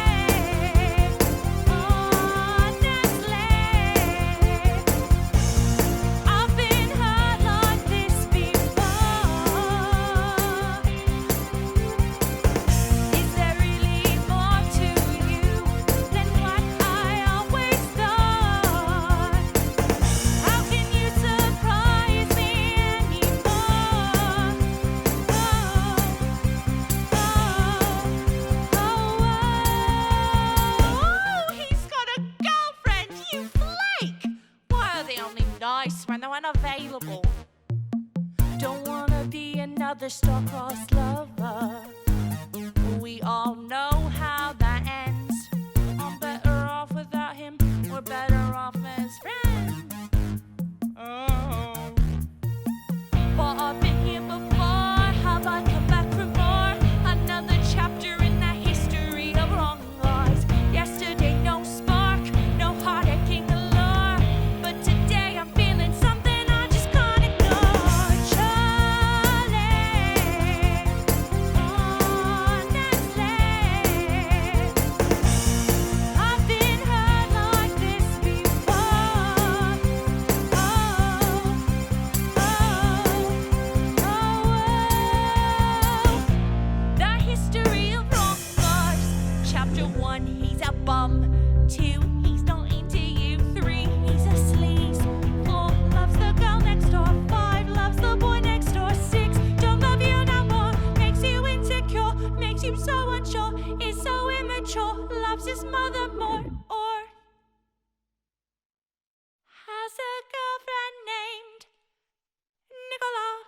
honestly, I've been hurt like this before. the star-crossed lover. We all know how that ends. I'm better off without him. We're better off as friends. Oh. But I've been here before. Have I come back for more? Another chapter in the history of wrong lies. Yesterday, no spark, no heartache in the lore. But today I'm feeling something I just can't ignore. Charlie, honestly, I've been hurt like this before. The history of wrong lives. Chapter 1, he's a bum. 2, he's not into you. 3, he's a sleaze. 4, loves the girl next door. 5, loves the boy next door. 6, don't love you no more. Makes you insecure, makes you so unsure. Is so immature, loves his mother more. Or has a girlfriend named Nicola.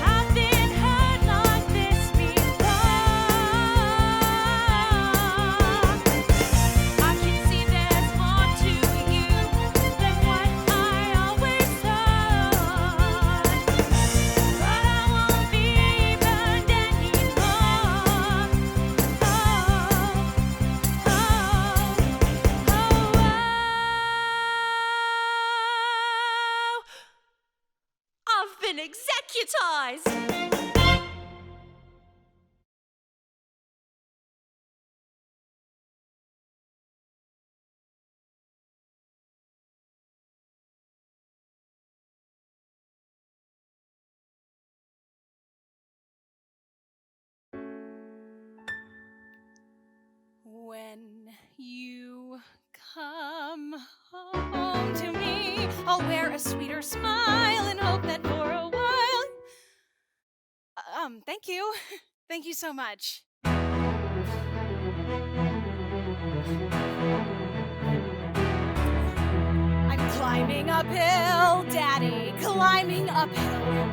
I've been hurt like this before. I can see there's more to you than what I always thought. But I won't be burned anymore. I've been executized. When you come home to me, I'll wear a sweeter smile and hope that for a while. Thank you. Thank you so much. I'm climbing uphill, Daddy, climbing uphill.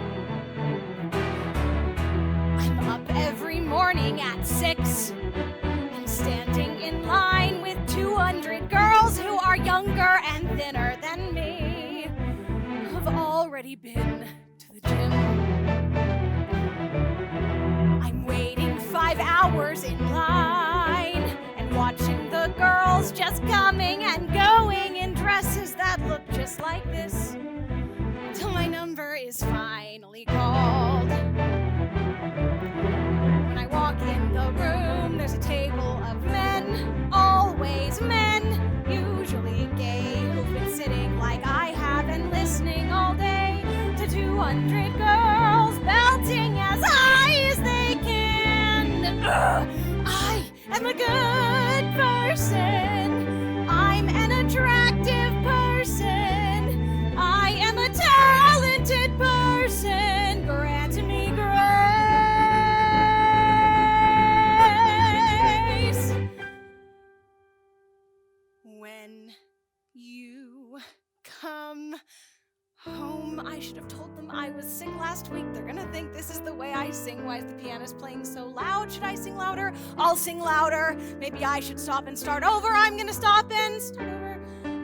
I'm up every morning at 6. Standing in line with 200 girls who are younger and thinner than me, who've already been to the gym. I'm waiting 5 hours in line and watching the girls just coming and going in dresses that look just like this, till my number is finally called. When I walk in the room, there's a table of men, always men, usually gay, who've been sitting like I have and listening all day to 200 girls belting as high as they can. I am a good person. I'm an attractive person. I am a talented person. Grant me grace. When you come home, I should have told them I was sick last week. They're gonna think this is the way I sing. Why is the pianist playing so loud? Should I sing louder? I'll sing louder. Maybe I should stop and start over. I'm gonna stop and start over.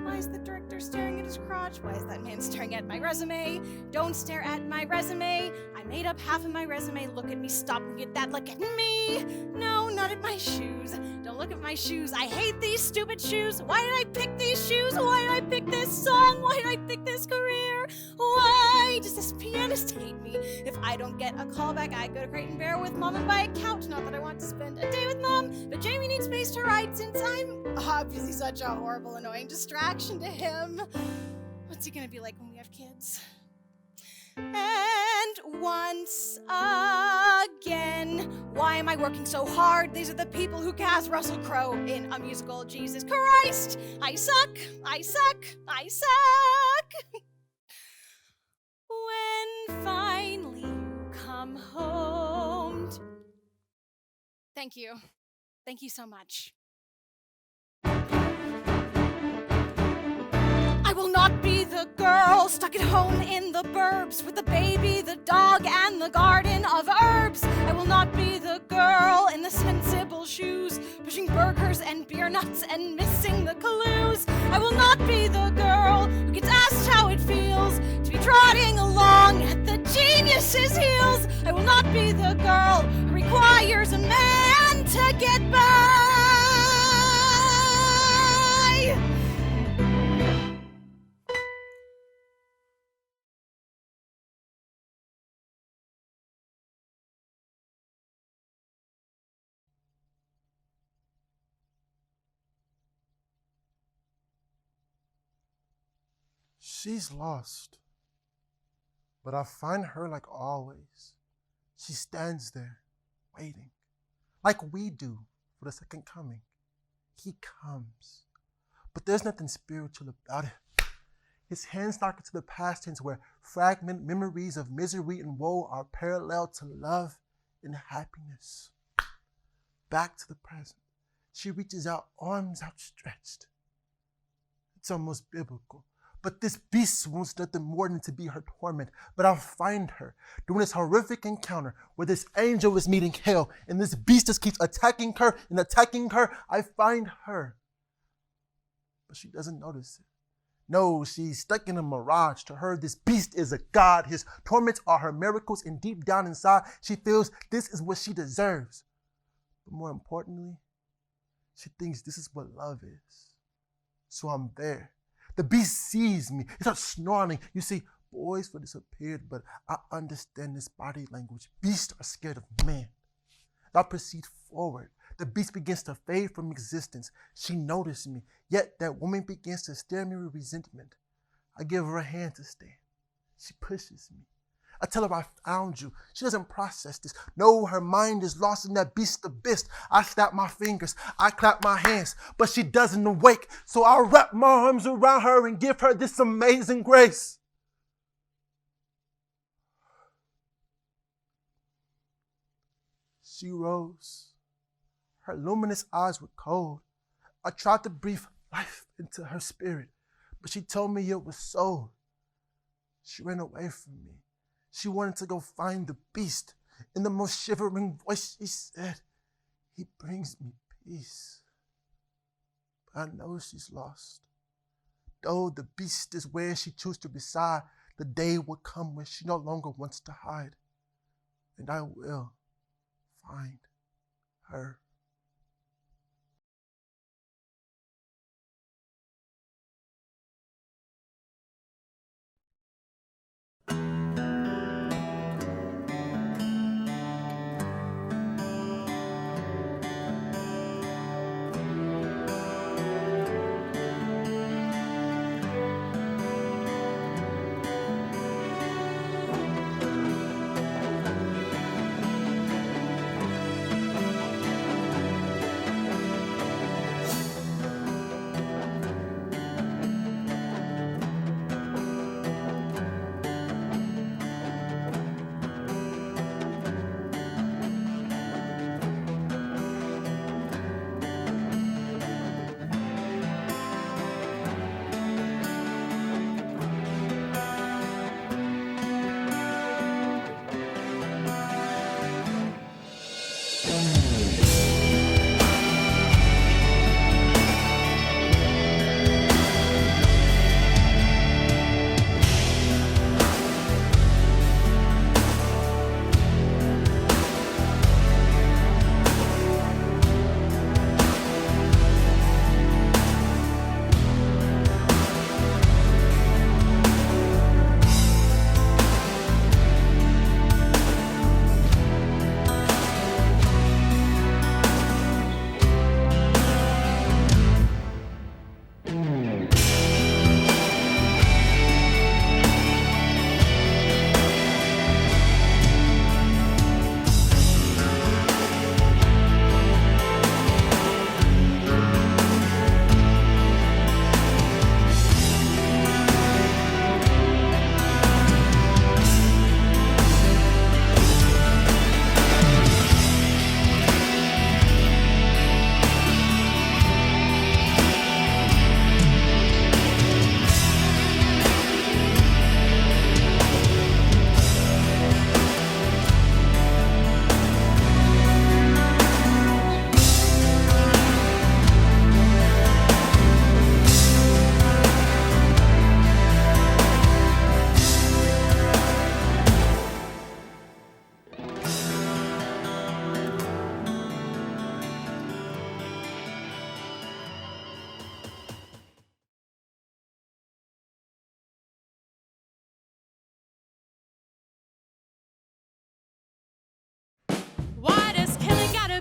Why is the director staring at his crotch? Why is that man staring at my resume? Don't stare at my resume. I made up half of my resume. Look at me. Stop looking at that. Look at me. No, not at my shoes. Don't look at my shoes. I hate these stupid shoes. Why did I pick these shoes? Why did I pick this song? Why did I pick this career? Why does this pianist hate me? If I don't get a call back, I go to Crate and Bear with Mom and buy a couch. Not that I want to spend a day with Mom, but Jamie needs space to write since I'm obviously such a horrible, annoying distraction to him. What's he gonna be like when we have kids? And once again, why am I working so hard? These are the people who cast Russell Crowe in a musical. Jesus Christ, I suck, I suck, I suck. When finally you come home. Thank you. Thank you so much. home in the burbs with the baby, the dog, and the garden of herbs. I will not be the girl in the sensible shoes, pushing burgers and beer nuts and missing the clues. I will not be the girl who gets asked how it feels to be trotting along at the genius's heels. I will not be the girl who requires a man to get by. She's lost, but I find her like always. She stands there, waiting, like we do for the second coming. He comes, but there's nothing spiritual about it. His hands knock into the past tense where fragment memories of misery and woe are parallel to love and happiness. Back to the present, she reaches out, arms outstretched. It's almost biblical. But this beast wants nothing more than to be her torment. But I'll find her during this horrific encounter where this angel is meeting hell and this beast just keeps attacking her and attacking her. I find her. But she doesn't notice it. No, she's stuck in a mirage. To her, this beast is a god. His torments are her miracles, and deep down inside, she feels this is what she deserves. But more importantly, she thinks this is what love is. So I'm there. The beast sees me. It starts snarling. You see, boys were disappeared, but I understand this body language. Beasts are scared of man. I proceed forward. The beast begins to fade from existence. She noticed me, yet that woman begins to stare at me with resentment. I give her a hand to stand. She pushes me. I tell her I found you. She doesn't process this. No, her mind is lost in that beast abyss. I snap my fingers. I clap my hands, but she doesn't awake. So I wrap my arms around her and give her this amazing grace. She rose. Her luminous eyes were cold. I tried to breathe life into her spirit, but she told me it was soul. She ran away from me. She wanted to go find the beast. In the most shivering voice, she said, "He brings me peace." But I know she's lost. Though the beast is where she chose to reside, the day will come when she no longer wants to hide. And I will find her.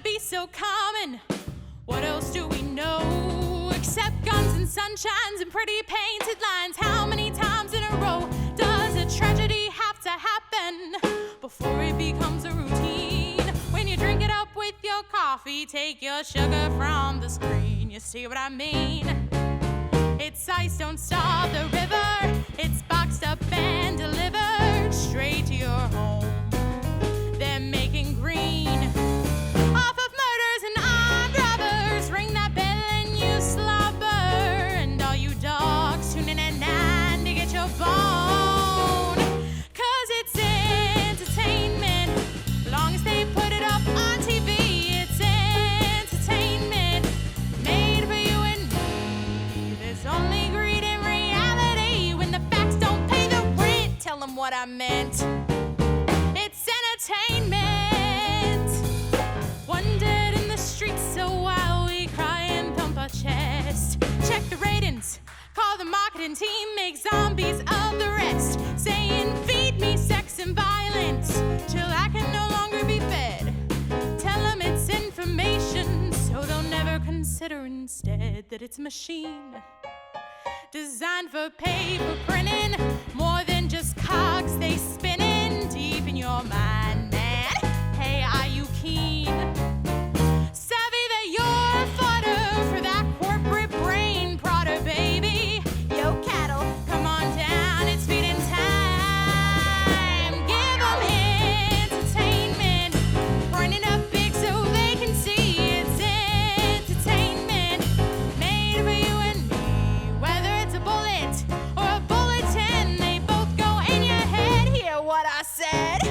be so common. What else do we know except guns and sunshines and pretty painted lines? How many times in a row does a tragedy have to happen before it becomes a routine? When you drink it up with your coffee, take your sugar from the screen. You see what I mean? It's ice, don't stop the river. It's boxed up and delivered straight to your home. They're making green off of murders and armed robbers. Ring that bell and you slobber. And all you dogs tune in at 9 to get your bone. 'Cause it's entertainment, long as they put it up on TV. It's entertainment, made for you and me. There's only greed in reality. When the facts don't pay the rent, tell them what I meant. It's entertainment. One dead in the streets, so while we cry and thump our chest, check the ratings, call the marketing team, make zombies of the rest, saying feed me sex and violence till I can no longer be fed. Tell them it's information, so they'll never consider instead that it's a machine designed for paper printing, more than just cogs they spinning deep in your mind, man. Hey, are you keen? Savvy that you're a fodder for that corporate brain prodder, baby. Yo, cattle, come on down, it's feeding time. Give them entertainment, printing up big so they can see. It's entertainment, made for you and me. Whether it's a bullet or a bulletin, they both go in your head. Hear what I said?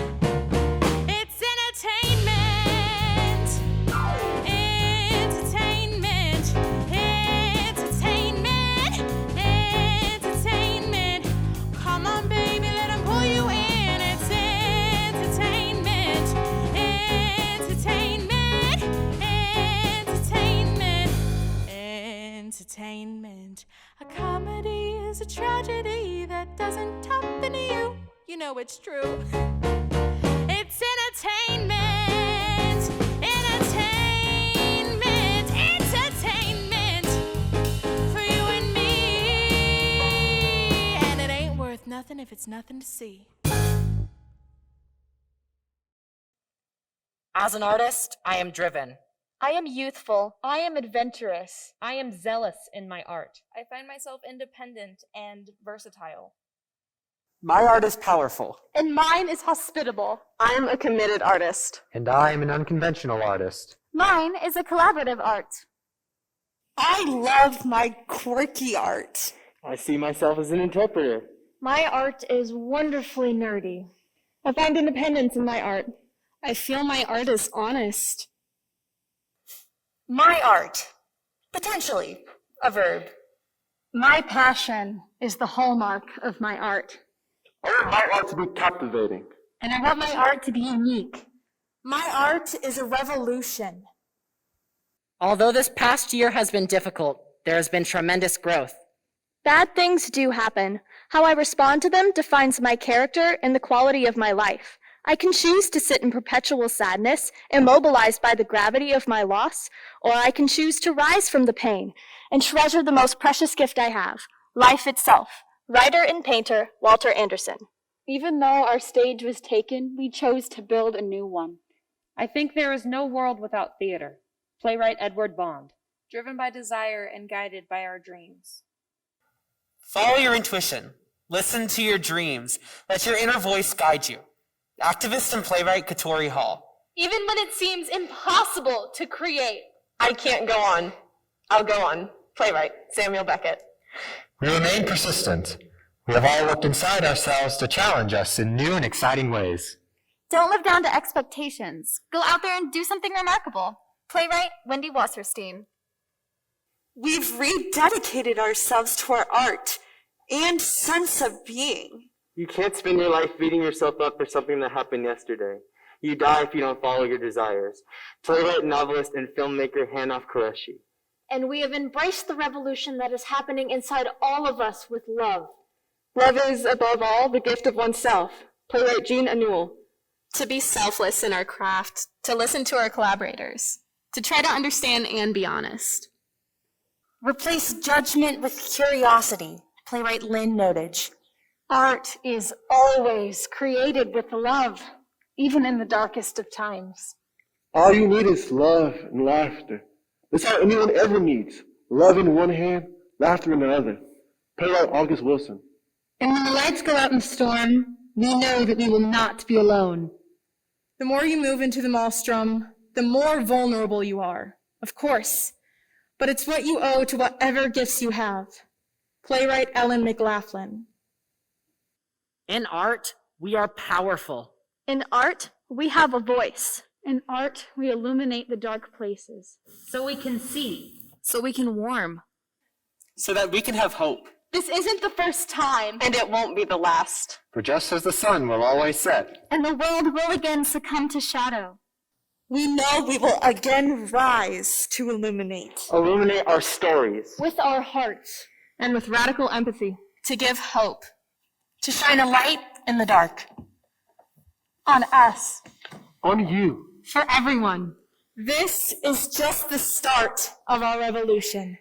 It's entertainment. Entertainment. Entertainment. Entertainment. Come on, baby, let them pull you in. It's entertainment. Entertainment. Entertainment. Entertainment. A comedy is a tragedy that doesn't happen to you. You know it's true. It's entertainment. Entertainment. Entertainment for you and me. And it ain't worth nothing if it's nothing to see. As an artist, I am driven. I am youthful. I am adventurous. I am zealous in my art. I find myself independent and versatile. My art is powerful. And mine is hospitable. I am a committed artist. And I am an unconventional artist. Mine is a collaborative art. I love my quirky art. I see myself as an interpreter. My art is wonderfully nerdy. I find independence in my art. I feel my art is honest. My art. Potentially. A verb. My passion is the hallmark of my art. I want my art to be captivating. And I want my art to be unique. My art is a revolution. Although this past year has been difficult, there has been tremendous growth. Bad things do happen. How I respond to them defines my character and the quality of my life. I can choose to sit in perpetual sadness, immobilized by the gravity of my loss, or I can choose to rise from the pain and treasure the most precious gift I have, life itself. Writer and painter, Walter Anderson. Even though our stage was taken, we chose to build a new one. I think there is no world without theater. Playwright Edward Bond. Driven by desire and guided by our dreams. Follow your intuition. Listen to your dreams. Let your inner voice guide you. Activist and playwright Katori Hall. Even when it seems impossible to create. I can't go on. I'll go on. Playwright Samuel Beckett. We remain persistent. We have all looked inside ourselves to challenge us in new and exciting ways. Don't live down to expectations. Go out there and do something remarkable. Playwright Wendy Wasserstein. We've rededicated ourselves to our art and sense of being. You can't spend your life beating yourself up for something that happened yesterday. You die if you don't follow your desires. Playwright, novelist, and filmmaker Hanof Qureshi. And we have embraced the revolution that is happening inside all of us with love. Love is, above all, the gift of oneself. Playwright Jean Anul. To be selfless in our craft, to listen to our collaborators. to try to understand and be honest. Replace judgment with curiosity, playwright Lynn Nottage. Art is always created with love, even in the darkest of times. All you need is love and laughter. That's all anyone ever needs. Love in one hand, laughter in the other. Playwright August Wilson. And when the lights go out in the storm, we know that we will not be alone. The more you move into the maelstrom, the more vulnerable you are, of course. But it's what you owe to whatever gifts you have. Playwright Ellen McLaughlin. In art, we are powerful. In art, we have a voice. In art, we illuminate the dark places. So we can see. So we can warm. So that we can have hope. This isn't the first time. And it won't be the last. For just as the sun will always set, And the world will again succumb to shadow. We know we will again rise to illuminate. Illuminate our stories. With our hearts. And with radical empathy, to give hope. To shine a light in the dark. On us. On you. For everyone. This is just the start of our revolution.